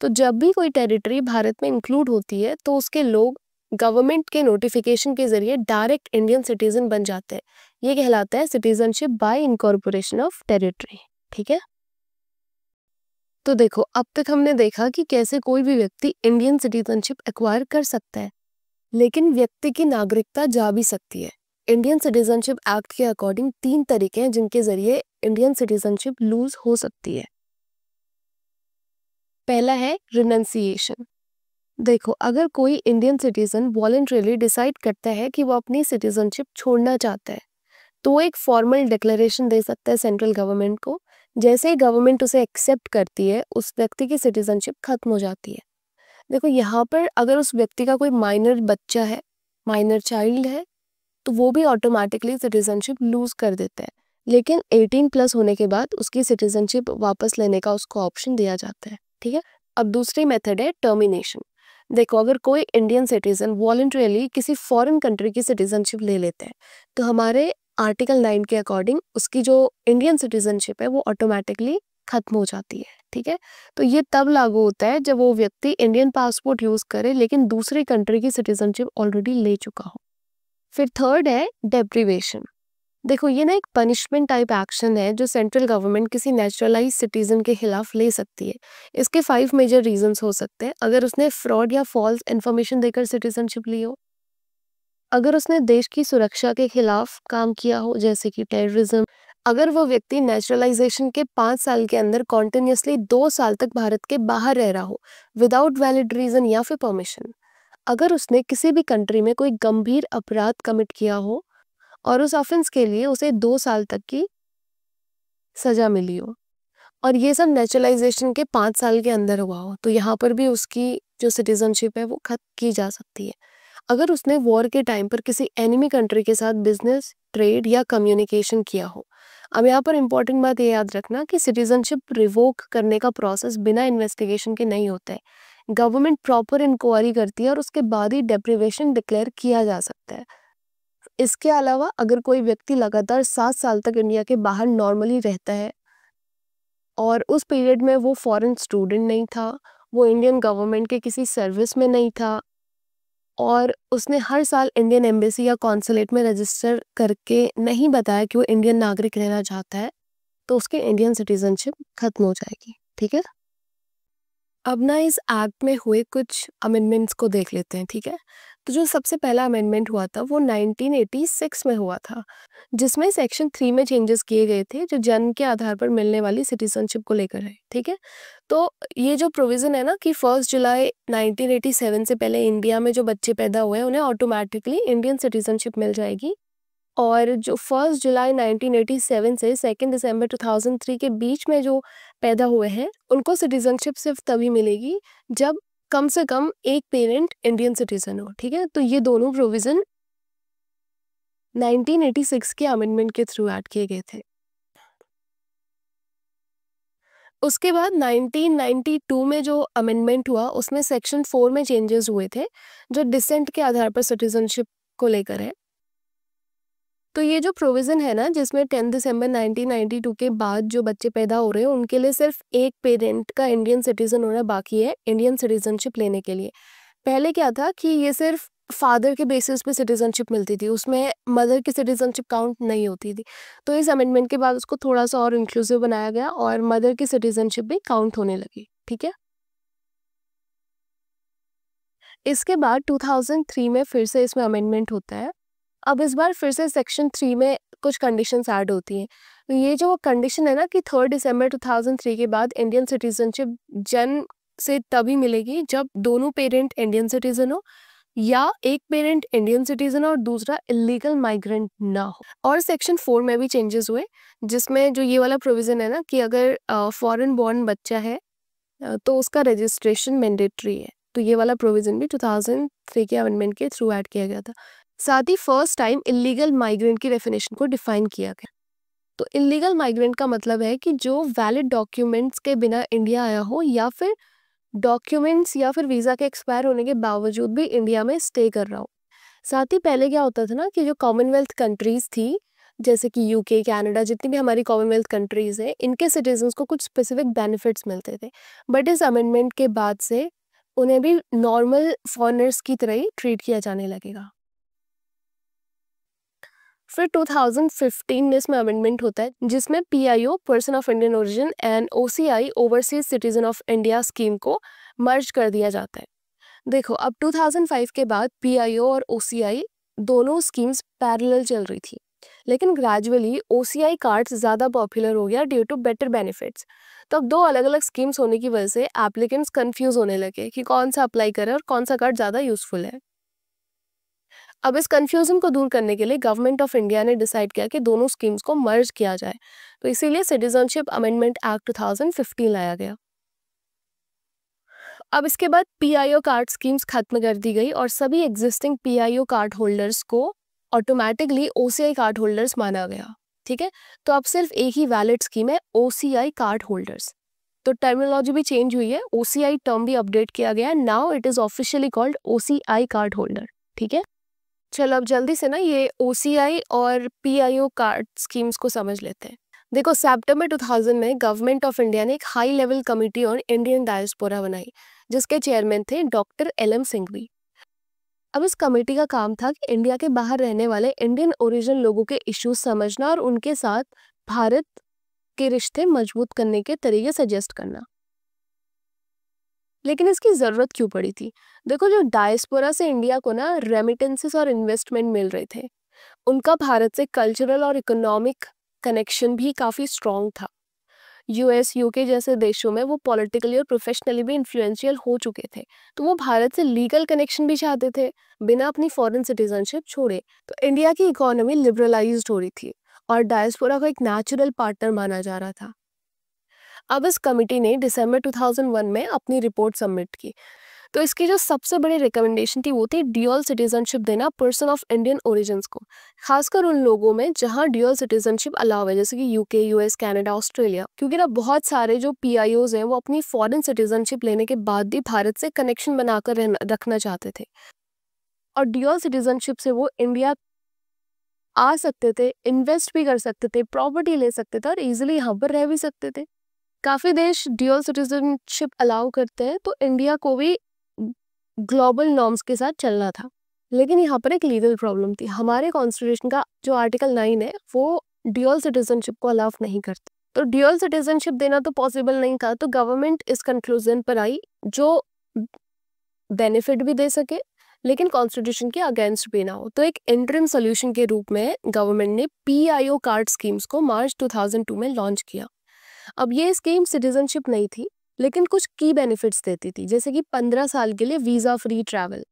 [SPEAKER 1] तो जब भी कोई टेरिटरी भारत में इंक्लूड होती है तो उसके लोग गवर्नमेंट के नोटिफिकेशन के जरिए डायरेक्ट इंडियन सिटीजन बन जाते हैं। ये कहलाता है citizenship by incorporation of territory. ठीक है, तो देखो अब तक हमने देखा कि कैसे कोई भी व्यक्ति इंडियन सिटीजनशिप एक्वायर कर सकता है, लेकिन व्यक्ति की नागरिकता जा भी सकती है। इंडियन सिटीजनशिप एक्ट के अकॉर्डिंग 3 तरीके हैं जिनके जरिए इंडियन सिटीजनशिप लूज हो सकती है। पहला है रिनंसिएशन। देखो, अगर कोई इंडियन सिटीजन वॉलंटरीली डिसाइड करता है कि वो अपनी सिटीजनशिप छोड़ना चाहता है, तो वो एक फॉर्मल डिक्लेरेशन दे सकता है सेंट्रल गवर्नमेंट को। जैसे ही गवर्नमेंट उसे एक्सेप्ट करती है, उस व्यक्ति की सिटीजनशिप खत्म हो जाती है। देखो, यहाँ पर अगर उस व्यक्ति का कोई माइनर बच्चा है, माइनर चाइल्ड है, तो वो भी ऑटोमेटिकली सिटीजनशिप लूज कर देता है। लेकिन 18 प्लस होने के बाद उसकी सिटीजनशिप वापस लेने का उसको ऑप्शन दिया जाता है। ठीक है, अब दूसरी मेथड है टर्मिनेशन। देखो, अगर कोई इंडियन सिटीजन वॉलंटरीली किसी फॉरेन कंट्री की सिटीजनशिप ले लेते हैं, तो हमारे आर्टिकल 9 के अकॉर्डिंग उसकी जो इंडियन सिटीजनशिप है वो ऑटोमेटिकली खत्म हो जाती है। ठीक है, तो ये तब लागू होता है जब वो व्यक्ति इंडियन पासपोर्ट यूज करे लेकिन दूसरी कंट्री की सिटीजनशिप ऑलरेडी ले चुका हो। फिर थर्ड है डेप्रीवेशन। देखो, ये ना एक पनिशमेंट टाइप एक्शन है जो सेंट्रल गवर्नमेंट किसी नेचुरलाइज सिटीजन के खिलाफ ले सकती है। इसके 5 मेजर रीजंस हो सकते हैं। अगर उसने फ्रॉड या फॉल्स इन्फॉर्मेशन देकर सिटीजनशिप ली हो, अगर उसने देश की सुरक्षा के खिलाफ काम किया हो जैसे कि टेररिज्म, अगर वो व्यक्ति नेचुरलाइजेशन के 5 साल के अंदर कॉन्टिन्यूसली 2 साल तक भारत के बाहर रह रहा हो विदाउट वैलिड रीजन या फिर परमिशन, अगर उसने किसी भी कंट्री में कोई गंभीर अपराध कमिट किया हो और उस ऑफेंस के लिए उसे 2 साल तक की सजा मिली हो, और ये सब नेचुरलाइजेशन के 5 साल के अंदर हुआ हो, तो यहाँ पर भी उसकी जो सिटीजनशिप है वो खत्म की जा सकती है। अगर उसने वॉर के टाइम पर किसी एनिमी कंट्री के साथ बिजनेस, ट्रेड या कम्युनिकेशन किया हो। अब यहाँ पर इंपॉर्टेंट बात ये याद रखना कि सिटीजनशिप रिवोक करने का प्रोसेस बिना इन्वेस्टिगेशन के नहीं होता है। गवर्नमेंट प्रॉपर इंक्वायरी करती है और उसके बाद ही डेप्रिवेशन डिक्लेयर किया जा सकता है। इसके अलावा अगर कोई व्यक्ति लगातार 7 साल तक इंडिया के बाहर नॉर्मली रहता है और उस पीरियड में वो फॉरेन स्टूडेंट नहीं था, वो इंडियन गवर्नमेंट के किसी सर्विस में नहीं था, और उसने हर साल इंडियन एम्बेसी या कॉन्सुलेट में रजिस्टर करके नहीं बताया कि वो इंडियन नागरिक रहना चाहता है, तो उसकी इंडियन सिटीजनशिप खत्म हो जाएगी। ठीक है, अब ना इस एक्ट में हुए कुछ अमेंडमेंट्स को देख लेते हैं। ठीक है, तो जो सबसे पहला अमेंडमेंट हुआ था वो 1986 में हुआ था, जिसमें सेक्शन 3 में चेंजेस किए गए थे जो जन्म के आधार पर मिलने वाली सिटीजनशिप को लेकर है। ठीक है, तो ये जो प्रोविजन है ना कि 1 जुलाई 1987 से पहले इंडिया में जो बच्चे पैदा हुए हैं उन्हें ऑटोमेटिकली इंडियन सिटीजनशिप मिल जाएगी, और जो 1 जुलाई 1987 से 2 दिसंबर 2003 के बीच में जो पैदा हुए हैं उनको सिटीजनशिप सिर्फ तभी मिलेगी जब कम से कम एक पेरेंट इंडियन सिटीजन हो। ठीक है, तो ये दोनों प्रोविजन 1986 के अमेंडमेंट के थ्रू ऐड किए गए थे। उसके बाद 1992 में जो अमेंडमेंट हुआ उसमें सेक्शन 4 में चेंजेस हुए थे जो डिसेंट के आधार पर सिटीजनशिप को लेकर है। तो ये जो प्रोविज़न है ना जिसमें 10 दिसंबर 1992 के बाद जो बच्चे पैदा हो रहे हैं उनके लिए सिर्फ एक पेरेंट का इंडियन सिटीजन होना बाकी है इंडियन सिटीजनशिप लेने के लिए। पहले क्या था कि ये सिर्फ फादर के बेसिस पे सिटीजनशिप मिलती थी, उसमें मदर की सिटीजनशिप काउंट नहीं होती थी। तो इस अमेंडमेंट के बाद उसको थोड़ा सा और इंक्लूसिव बनाया गया और मदर की सिटीजनशिप भी काउंट होने लगी। ठीक है, इसके बाद 2003 में फिर से इसमें अमेंडमेंट होता है। अब इस बार फिर से सेक्शन 3 में कुछ कंडीशंस ऐड होती हैं। तो ये जो कंडीशन है ना कि 3 दिसंबर 2003 के बाद इंडियन सिटीजनशिप जन्म से तभी मिलेगी जब दोनों पेरेंट इंडियन सिटीजन हो, या एक पेरेंट इंडियन सिटीजन और दूसरा इलीगल माइग्रेंट ना हो। और सेक्शन 4 में भी चेंजेस हुए, जिसमें जो ये वाला प्रोविजन है ना कि अगर फॉरेन बॉर्न बच्चा है तो उसका रजिस्ट्रेशन मैंडेटरी है। तो ये वाला प्रोविजन भी 2003 के अमेंडमेंट के थ्रू ऐड किया गया था। साथ ही फर्स्ट टाइम इलीगल माइग्रेंट की डेफिनेशन को डिफाइन किया गया। तो इलीगल माइग्रेंट का मतलब है कि जो वैलिड डॉक्यूमेंट्स के बिना इंडिया आया हो, या फिर डॉक्यूमेंट्स या फिर वीज़ा के एक्सपायर होने के बावजूद भी इंडिया में स्टे कर रहा हो। साथ ही पहले क्या होता था ना कि जो कॉमनवेल्थ कंट्रीज़ थी, जैसे कि यूके, कनाडा, जितनी भी हमारी कॉमनवेल्थ कंट्रीज़ हैं, इनके सिटीजन्स को कुछ स्पेसिफिक बेनिफिट्स मिलते थे। बट इस अमेंडमेंट के बाद से उन्हें भी नॉर्मल फॉरेनर्स की तरह ही ट्रीट किया जाने लगेगा। फिर 2015 में इसमें अमेंडमेंट होता है, जिसमें PIO, person of Indian origin, and OCI, overseas citizen of India scheme को मर्ज कर दिया जाता है। देखो, अब 2005 के बाद पीआईओ और ओसीआई दोनों स्कीम्स पैरेलल चल रही थी, लेकिन ग्रेजुअली ओसीआई कार्ड्स ज़्यादा पॉपुलर हो गया ड्यू टू बेटर बेनिफिट्स। तो अब दो अलग अलग स्कीम्स होने की वजह से एप्लीकेंट्स कंफ्यूज होने लगे कि कौन सा अप्लाई करें और कौन सा कार्ड ज़्यादा यूजफुल है। अब इस कंफ्यूजन को दूर करने के लिए गवर्नमेंट ऑफ इंडिया ने डिसाइड किया कि दोनों स्कीम्स को मर्ज किया जाए। तो इसीलिए सिटीजनशिप अमेंडमेंट एक्ट 2015 लाया गया। अब इसके बाद पीआईओ कार्ड स्कीम्स खत्म कर दी गई और सभी एग्जिस्टिंग पीआईओ कार्ड होल्डर्स को ऑटोमेटिकली ओसीआई कार्ड होल्डर्स माना गया। ठीक है, तो अब सिर्फ एक ही वैलिड स्कीम है, ओसीआई कार्ड होल्डर्स। तो टर्मिनोलॉजी भी चेंज हुई है, ओसीआई टर्म भी अपडेट किया गया है, now it is officially called OCI card holder. ठीक है, चलो अब जल्दी से ना ये ओसीआई और पीआईओ कार्ड स्कीम्स को समझ लेते हैं। देखो, सितंबर 2000 में गवर्नमेंट ऑफ इंडिया ने एक high level committee on Indian diaspora बनाई, जिसके चेयरमैन थे डॉक्टर LM सिंघवी। अब इस कमेटी का काम था कि इंडिया के बाहर रहने वाले इंडियन ओरिजिन लोगों के इश्यूज समझना और उनके साथ भारत के रिश्ते मजबूत करने के तरीके सजेस्ट करना। लेकिन इसकी ज़रूरत क्यों पड़ी थी? देखो, जो डायस्पोरा से इंडिया को ना रेमिटेंसेस और इन्वेस्टमेंट मिल रहे थे, उनका भारत से कल्चरल और इकोनॉमिक कनेक्शन भी काफ़ी स्ट्रॉन्ग था। यूएस, यूके जैसे देशों में वो पॉलिटिकली और प्रोफेशनली भी इन्फ्लुएंशियल हो चुके थे, तो वो भारत से लीगल कनेक्शन भी चाहते थे बिना अपनी फॉरेन सिटीजनशिप छोड़े। तो इंडिया की इकोनॉमी लिबरलाइज्ड हो रही थी और डायस्पोरा को एक नेचुरल पार्टनर माना जा रहा था। अब इस कमिटी ने दिसंबर 2001 में अपनी रिपोर्ट सबमिट की। तो इसकी जो सबसे बड़ी रिकमेंडेशन थी वो थी ड्यूअल सिटीजनशिप देना पर्सन ऑफ इंडियन ओरिजिन्स को, खासकर उन लोगों में जहां ड्यूअल सिटीजनशिप अलाउ है, जैसे कि यूके, यूएस, कनाडा, ऑस्ट्रेलिया। क्योंकि ना बहुत सारे जो पीआईओज हैं वो अपनी फॉरेन सिटीजनशिप लेने के बाद भी भारत से कनेक्शन बनाकर रखना चाहते थे, और ड्यूअल सिटीजनशिप से वो इंडिया आ सकते थे, इन्वेस्ट भी कर सकते थे, प्रॉपर्टी ले सकते थे और ईजिली यहाँ पर रह भी सकते थे। काफ़ी देश ड्यूअल सिटीजनशिप अलाउ करते हैं, तो इंडिया को भी ग्लोबल नॉर्म्स के साथ चलना था। लेकिन यहाँ पर एक लीगल प्रॉब्लम थी। हमारे कॉन्स्टिट्यूशन का जो आर्टिकल 9 है वो ड्यूअल सिटीजनशिप को अलाउ नहीं करता। तो ड्यूअल सिटीजनशिप देना तो पॉसिबल नहीं था, तो गवर्नमेंट इस कंक्लूजन पर आई जो बेनिफिट भी दे सके लेकिन कॉन्स्टिट्यूशन के अगेंस्ट भी ना हो। तो एक इंटरिम सोल्यूशन के रूप में गवर्नमेंट ने पीआईओ कार्ड स्कीम्स को मार्च 2002 में लॉन्च किया। अब ये स्कीम सिटीजनशिप नहीं थी, लेकिन कुछ की बेनिफिट्स देती थी, जैसे कि 15 साल के लिए वीजा फ्री ट्रैवल,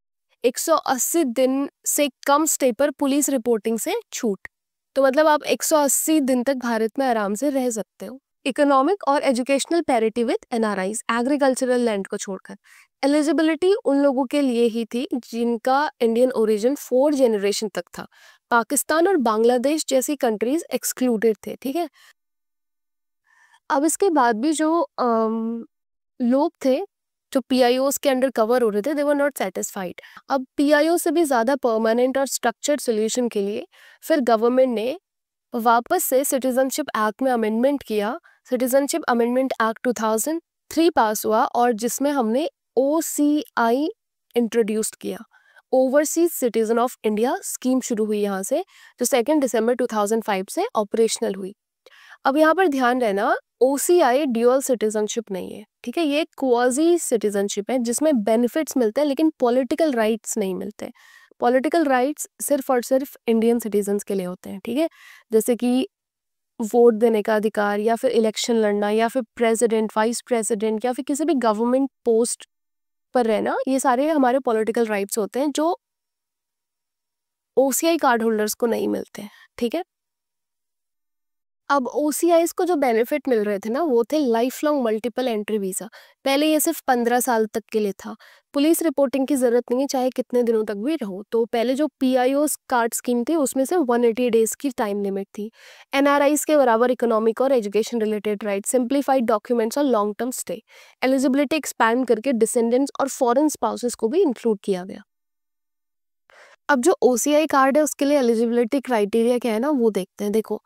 [SPEAKER 1] 180 दिन से कम स्टे पर पुलिस रिपोर्टिंग से छूट। तो मतलब आप 180 दिन तक भारत में आराम से रह सकते हो। इकोनॉमिक और educational parity with NRIs, agricultural land को छोड़कर। एलिजिबिलिटी उन लोगों के लिए ही थी जिनका इंडियन ओरिजिन 4 जनरेशन तक था। पाकिस्तान और बांग्लादेश जैसी कंट्रीज एक्सक्लूडेड थे। ठीक है, अब इसके बाद भी जो लोग थे जो पीआईओस के अंडर कवर हो रहे थे, दे वर नॉट सेटिस्फाइड। अब पीआईओ से भी ज़्यादा परमानेंट और स्ट्रक्चर्ड सोल्यूशन के लिए फिर गवर्नमेंट ने वापस से सिटीजनशिप एक्ट में अमेंडमेंट किया। सिटीजनशिप अमेंडमेंट एक्ट 2003 पास हुआ और जिसमें हमने OCI इंट्रोड्यूस किया, overseas citizen of India scheme शुरू हुई यहाँ से, जो 2 दिसंबर 2005 से ऑपरेशनल हुई। अब यहाँ पर ध्यान रहना, OCI ड्यूअल सिटीजनशिप नहीं है। ठीक है, ये क्वाजी सिटीजनशिप है जिसमें बेनिफिट्स मिलते हैं लेकिन पॉलिटिकल राइट्स नहीं मिलते। पॉलिटिकल राइट्स सिर्फ और सिर्फ इंडियन सिटीजन्स के लिए होते हैं। ठीक है, जैसे कि वोट देने का अधिकार, या फिर इलेक्शन लड़ना, या फिर प्रेसिडेंट, वाइस प्रेसिडेंट, या फिर किसी भी गवर्नमेंट पोस्ट पर रहना, ये सारे हमारे पॉलिटिकल राइट्स होते हैं जो ओसीआई कार्ड होल्डर्स को नहीं मिलते हैं, ठीक है। अब ओसीआईज को जो बेनिफिट मिल रहे थे ना, वो थे life long multiple entry visa. पहले ये सिर्फ 15 साल तक के लिए था। पुलिस रिपोर्टिंग की ज़रूरत नहीं है, चाहे कितने दिनों तक भी रहो। तो पहले जो पीआईओ कार्ड स्कीम थी, उसमें से 180 डेज की टाइम लिमिट थी। एनआरआईज के बराबर इकोनॉमिक और education related right, simplified documents और long term stay. Eligibility expand करके डिसेंडेंट्स और फॉरेन स्पाउसेस को भी इंक्लूड किया गया। अब जो ओसीआई कार्ड है, उसके लिए एलिजिबिलिटी क्राइटेरिया क्या है ना, वो देखते हैं। देखो,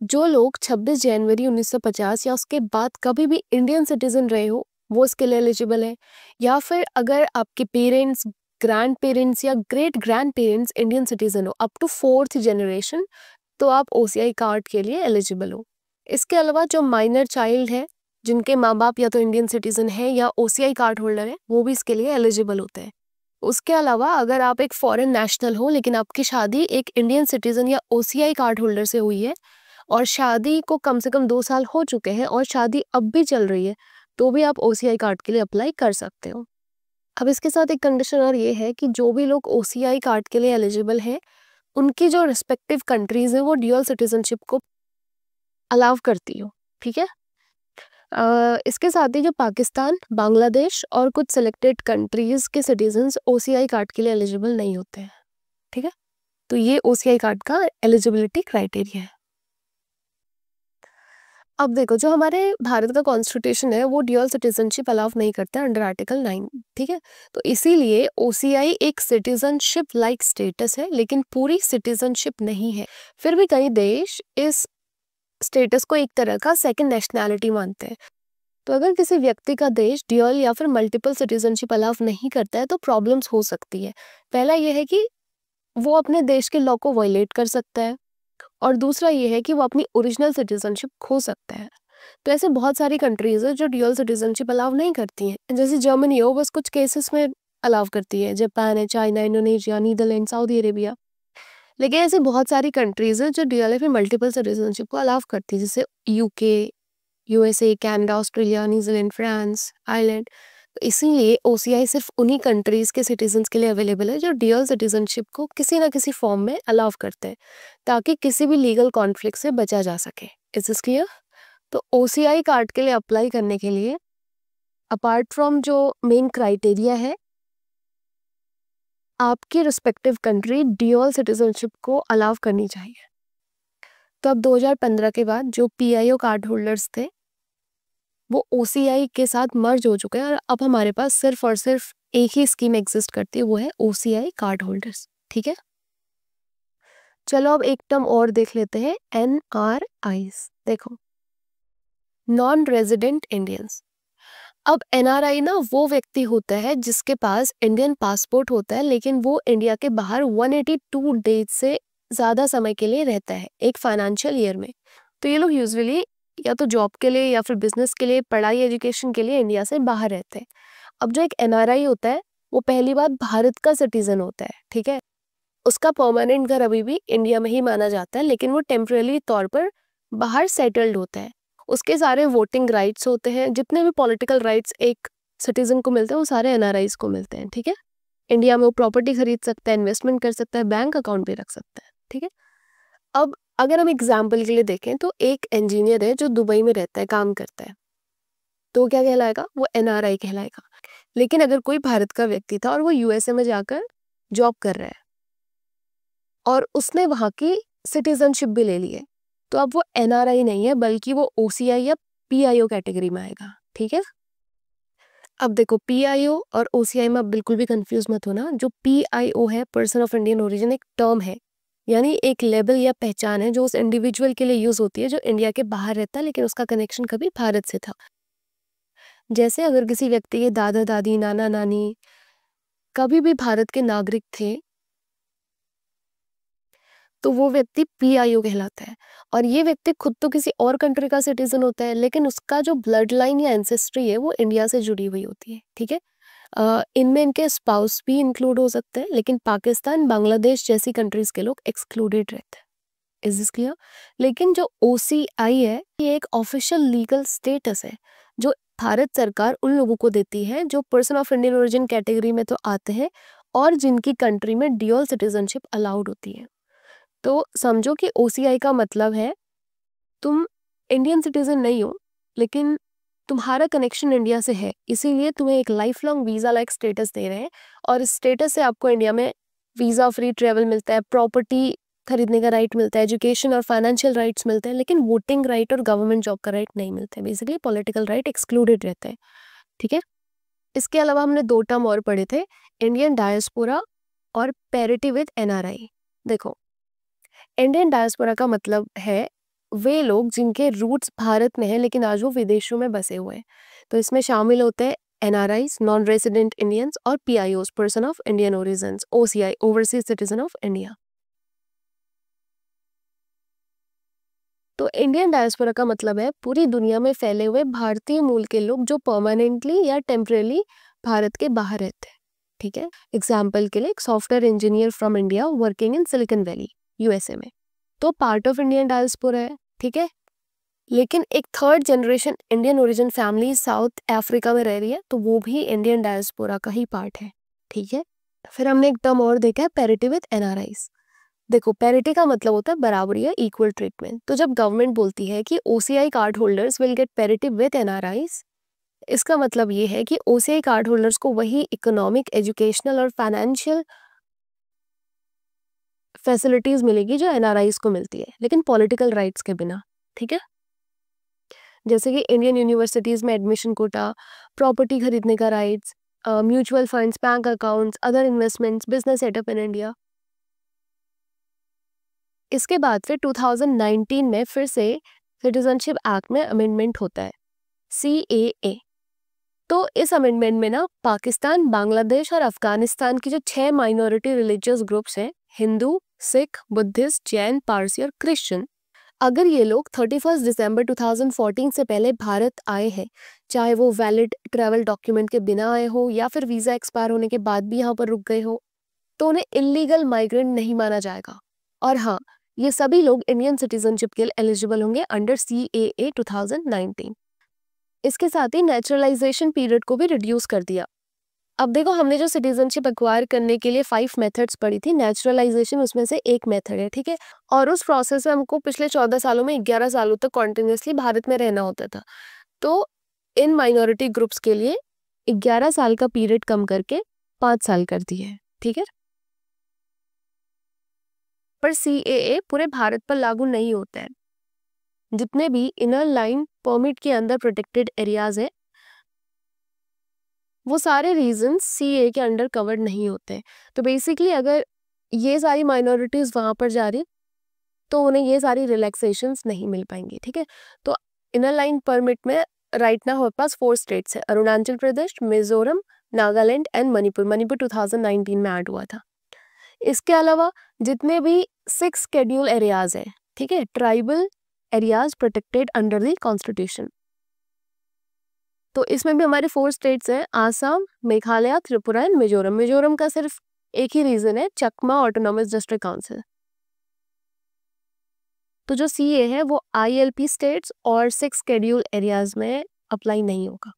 [SPEAKER 1] जो लोग 26 जनवरी 1950 या उसके बाद कभी भी इंडियन सिटीजन रहे हो, वो इसके लिए एलिजिबल है। या फिर अगर आपके पेरेंट्स, ग्रैंड पेरेंट्स या great grand parents Indian citizen हो अप टू 4th जनरेशन, तो आप ओसीआई कार्ड के लिए एलिजिबल हो। इसके अलावा जो माइनर चाइल्ड है, जिनके माँ बाप या तो इंडियन सिटीजन है या ओसीआई कार्ड होल्डर है, वो भी इसके लिए एलिजिबल होते हैं। उसके अलावा अगर आप एक फॉरेन नेशनल हो लेकिन आपकी शादी एक इंडियन सिटीजन या ओसीआई कार्ड होल्डर से हुई है और शादी को कम से कम 2 साल हो चुके हैं और शादी अब भी चल रही है, तो भी आप ओसीआई कार्ड के लिए अप्लाई कर सकते हो। अब इसके साथ एक कंडीशन और ये है कि जो भी लोग ओसीआई कार्ड के लिए एलिजिबल हैं, उनकी जो रिस्पेक्टिव कंट्रीज है वो ड्यूअल सिटीजनशिप को अलाउ करती हो, ठीक है। इसके साथ ही जो पाकिस्तान, बांग्लादेश और कुछ सिलेक्टेड कंट्रीज के सिटीजन्स ओसीआई कार्ड के लिए एलिजिबल नहीं होते हैं, ठीक है। तो ये ओसीआई कार्ड का एलिजिबिलिटी क्राइटेरिया है। अब देखो, जो हमारे भारत का कॉन्स्टिट्यूशन है वो ड्यूअल सिटीजनशिप अलाउ नहीं करता अंडर आर्टिकल 9, ठीक है। तो इसीलिए ओसीआई एक सिटीजनशिप लाइक स्टेटस है, लेकिन पूरी सिटीजनशिप नहीं है। फिर भी कई देश इस स्टेटस को एक तरह का सेकंड नेशनैलिटी मानते हैं। तो अगर किसी व्यक्ति का देश ड्यूअल या फिर मल्टीपल सिटीजनशिप अलाउ नहीं करता है, तो प्रॉब्लम्स हो सकती है। पहला यह है कि वो अपने देश के लॉ को वायलेट कर सकता है, और दूसरा ये है कि वो अपनी ओरिजिनल सिटीजनशिप खो सकता है। तो ऐसे बहुत सारी कंट्रीज है जो ड्यूअल सिटीजनशिप अलाउ नहीं करती हैं। जैसे जर्मनी हो, बस कुछ केसेस में अलाउ करती है। जापान है, China, Indonesia, Netherland, Saudi Arabia. लेकिन ऐसे बहुत सारी कंट्रीज है जो ड्यूअल या फिर मल्टीपल सिटीजनशिप को अलाउ करती है, जैसे UK, USA, Canada, Australia, New Zealand, France, Ireland. तो इसीलिए ओसीआई सिर्फ उन्हीं कंट्रीज के सिटीजन्स के लिए अवेलेबल है जो ड्यूअल सिटीजनशिप को किसी ना किसी फॉर्म में अलाउ करते हैं, ताकि किसी भी लीगल कॉन्फ्लिक्ट से बचा जा सके। Is this clear? तो ओसीआई कार्ड के लिए अप्लाई करने के लिए अपार्ट फ्रॉम जो मेन क्राइटेरिया है, आपकी रिस्पेक्टिव कंट्री ड्यूअल सिटीजनशिप को अलाउ करनी चाहिए। तो अब 2015 के बाद जो पीआईओ कार्ड होल्डर्स थे वो ओसीआई के साथ मर्ज हो चुके हैं, और अब हमारे पास सिर्फ और सिर्फ एक ही स्कीम एग्जिस्ट करती है, वो है ओसीआई कार्ड होल्डर्स, ठीक है। चलो अब एक टर्म और देख लेते हैं, एनआरआईज। देखो, नॉन रेजिडेंट इंडियंस। अब एनआरआई ना वो व्यक्ति होता है जिसके पास इंडियन पासपोर्ट होता है, लेकिन वो इंडिया के बाहर 182 डेज से ज़्यादा समय के लिए रहता है एक फाइनेंशियल ईयर में। तो ये लोग यूजुअली या तो जॉब के लिए या फिर बिजनेस के लिए, पढ़ाई, एजुकेशन के लिए इंडिया से बाहर रहते हैं। अब जो एक एनआरआई होता है वो पहली बात भारत का सिटीजन होता है, ठीक है। उसका परमानेंट घर अभी भी इंडिया में ही माना जाता है, लेकिन वो टेम्परेरी तौर पर बाहर सेटल्ड होता है। उसके सारे वोटिंग राइट्स होते हैं, जितने भी पॉलिटिकल राइट्स एक सिटीजन को मिलते हैं वो सारे एनआरआईज को मिलते हैं, ठीक है। इंडिया में वो प्रॉपर्टी खरीद सकता है, इन्वेस्टमेंट कर सकता है, बैंक अकाउंट भी रख सकता है, ठीक है। अब अगर हम एग्जाम्पल के लिए देखें तो एक इंजीनियर है जो दुबई में रहता है, काम करता है, तो क्या कहलाएगा? वो एनआरआई कहलाएगा। लेकिन अगर कोई भारत का व्यक्ति था और वो यूएसए में जाकर जॉब कर रहा है और उसने वहाँ की सिटीजनशिप भी ले ली है, तो अब वो एनआरआई नहीं है, बल्कि वो ओसीआई या पीआईओ कैटेगरी में आएगा, ठीक है। अब देखो, पीआईओ और ओसीआई में अब बिल्कुल भी कंफ्यूज मत होना। जो पीआईओ है, पर्सन ऑफ इंडियन ओरिजिन, एक टर्म है, यानी एक लेबल या पहचान है जो उस इंडिविजुअल के लिए यूज होती है जो इंडिया के बाहर रहता है लेकिन उसका कनेक्शन कभी भारत से था। जैसे अगर किसी व्यक्ति के दादा दादी, नाना नानी कभी भी भारत के नागरिक थे, तो वो व्यक्ति पीआईओ कहलाता है। और ये व्यक्ति खुद तो किसी और कंट्री का सिटीजन होता है, लेकिन उसका जो ब्लड लाइन या एंसेस्ट्री है वो इंडिया से जुड़ी हुई होती है, ठीक है। इनमें इनके स्पाउस भी इंक्लूड हो सकते हैं, लेकिन पाकिस्तान, बांग्लादेश जैसी कंट्रीज के लोग एक्सक्लूडेड रहते हैं। Is this clear? लेकिन जो ओसीआई है ये एक ऑफिशियल लीगल स्टेटस है जो भारत सरकार उन लोगों को देती है जो person of Indian origin category में तो आते हैं और जिनकी कंट्री में ड्यूअल सिटीजनशिप अलाउड होती है। तो समझो कि OCI का मतलब है तुम इंडियन सिटीजन नहीं हो लेकिन तुम्हारा कनेक्शन इंडिया से है, इसीलिए तुम्हें एक life long visa like status दे रहे हैं और इस स्टेटस से आपको इंडिया में वीज़ा फ्री ट्रेवल मिलता है, प्रॉपर्टी खरीदने का राइट मिलता है, एजुकेशन और फाइनेंशियल राइट्स मिलते हैं, लेकिन वोटिंग राइट और गवर्नमेंट जॉब का राइट नहीं मिलता है। बेसिकली पॉलिटिकल राइट एक्सक्लूडेड रहते हैं। ठीक है, इसके अलावा हमने 2 टर्म और पढ़े थे, इंडियन डायस्पोरा और पैरिटी विद NRI। देखो, इंडियन डायस्पोरा का मतलब है वे लोग जिनके रूट्स भारत में हैं लेकिन आज वो विदेशों में बसे हुए हैं। तो इसमें शामिल होते हैं NRIs, नॉन रेसिडेंट इंडियंस, और PIOs, person of Indian origins, OCI, overseas citizen of India. तो इंडियन डायस्पोरा का मतलब है पूरी दुनिया में फैले हुए भारतीय मूल के लोग जो परमानेंटली या टेम्परेली भारत के बाहर रहते हैं। ठीक है, एग्जाम्पल के लिए एक software engineer from India working in silicon valley USA में, तो पार्ट ऑफ इंडियन डायस्पोरा है। ठीक है, लेकिन एक 3rd generation Indian origin family south Africa में रह रही है, तो वो भी इंडियन डायस्पोरा का ही पार्ट है। ठीक है, फिर हमने एक टर्म और देखा है, पैरिटी विद NRIs। देखो, पैरिटी का मतलब होता है बराबरी या इक्वल ट्रीटमेंट। तो जब गवर्नमेंट बोलती है कि OCI card holders will get parity with NRIs, इसका मतलब ये है कि OCI कार्ड होल्डर्स को वही इकोनॉमिक, एजुकेशनल और फाइनेंशियल फैसिलिटीज मिलेगी जो NRIs को मिलती है, लेकिन पॉलिटिकल राइट्स के बिना। ठीक है, जैसे कि इंडियन यूनिवर्सिटीज में एडमिशन कोटा, प्रॉपर्टी खरीदने का rights, mutual funds, bank accounts, other investments, business setup in India. इसके बाद फिर 2019 में फिर से सिटीजनशिप एक्ट में अमेंडमेंट होता है, CAA। तो इस अमेंडमेंट में ना पाकिस्तान, बांग्लादेश और अफगानिस्तान की जो 6 माइनॉरिटी रिलीजियस ग्रुप्स हैं, हिंदू, सिख, बुद्धिस्ट, जैन, पारसी और क्रिश्चियन, अगर ये लोग 31 दिसंबर 2014 से पहले भारत आए हैं, चाहे वो वैलिड ट्रैवल डॉक्यूमेंट के बिना आए हो या फिर वीज़ा एक्सपायर होने के बाद भी यहाँ पर रुक गए हो, तो उन्हें इलीगल माइग्रेंट नहीं माना जाएगा। और हाँ, ये सभी लोग इंडियन सिटीजनशिप के लिए एलिजिबल होंगे अंडर CAA 2019। इसके साथ ही नेचुरलाइजेशन पीरियड को भी रिड्यूस कर दिया। अब देखो, हमने जो सिटीजनशिप एक्वायर करने के लिए 5 मेथड्स पढ़ी थी, नेचुरलाइजेशन उसमें से एक मेथड है। ठीक है, और उस प्रोसेस में हमको पिछले 14 सालों में 11 सालों तक कॉन्टिन्यूसली भारत में रहना होता था। तो इन माइनॉरिटी ग्रुप्स के लिए 11 साल का पीरियड कम करके 5 साल कर दिए है। ठीक है, पर CAA पूरे भारत पर लागू नहीं होता है। जितने भी इनर लाइन परमिट के अंदर प्रोटेक्टेड एरियाज है, वो सारे रीजंस CAA के अंडर कवर्ड नहीं होते। तो बेसिकली अगर ये सारी माइनॉरिटीज वहां पर जा रही तो उन्हें ये सारी रिलैक्सेशंस नहीं मिल पाएंगी। ठीक है, तो इनर लाइन परमिट में राइट नाउ हमारे पास 4 स्टेट्स है, अरुणाचल प्रदेश, मिजोरम, नागालैंड एंड मणिपुर। मणिपुर 2019 में ऐड हुआ था। इसके अलावा जितने भी 6 शेड्यूल एरियाज है, ठीक है, tribal areas protected under the constitution. तो इसमें भी हमारे 4 स्टेट्स हैं, आसाम, मेघालय, त्रिपुरा एंड मिजोरम। मिजोरम का सिर्फ एक ही रीजन है, चकमा ऑटोनॉमस डिस्ट्रिक्ट काउंसिल। तो जो CA है वो ILP स्टेट्स और 6 शेड्यूल एरियाज में अप्लाई नहीं होगा।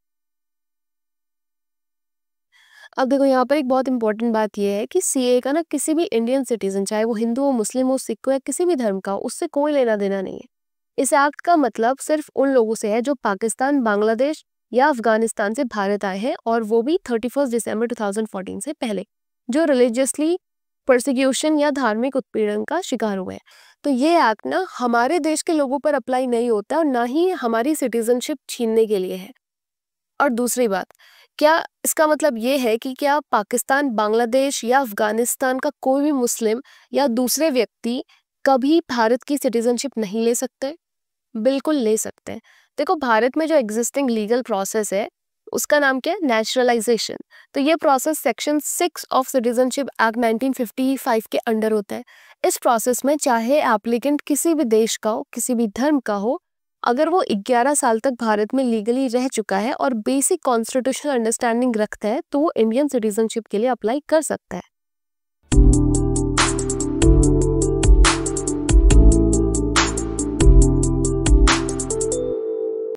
[SPEAKER 1] अब देखो, यहाँ पर एक बहुत इंपॉर्टेंट बात यह है कि CA का ना किसी भी इंडियन सिटीजन, चाहे वो हिंदू हो, मुस्लिम हो, सिख हो या किसी भी धर्म का हो, उससे कोई लेना देना नहीं है। इस एक्ट का मतलब सिर्फ उन लोगों से है जो पाकिस्तान, बांग्लादेश या अफगानिस्तान से भारत आए हैं, और वो भी 31 दिसंबर 2014 से पहले, जो रिलीजियसली परसिक्यूशन या धार्मिक उत्पीड़न का शिकार हुए हैं। तो ये एक्ट ना हमारे देश के लोगों पर अप्लाई नहीं होता और ना ही हमारी सिटीजनशिप छीनने के लिए है। और दूसरी बात, क्या इसका मतलब ये है कि क्या पाकिस्तान, बांग्लादेश या अफगानिस्तान का कोई भी मुस्लिम या दूसरे व्यक्ति कभी भारत की सिटीजनशिप नहीं ले सकते? बिल्कुल ले सकते हैं। देखो, भारत में जो एग्जिस्टिंग लीगल प्रोसेस है उसका नाम क्या है? नेचुरलाइजेशन। तो ये process section 6 of citizenship act 1955 के अंडर होता है। इस प्रोसेस में चाहे एप्लीकेंट किसी भी देश का हो, किसी भी धर्म का हो, अगर वो 11 साल तक भारत में लीगली रह चुका है और बेसिक कॉन्स्टिट्यूशनल अंडरस्टैंडिंग रखता है, तो वो इंडियन सिटीजनशिप के लिए अप्लाई कर सकता है।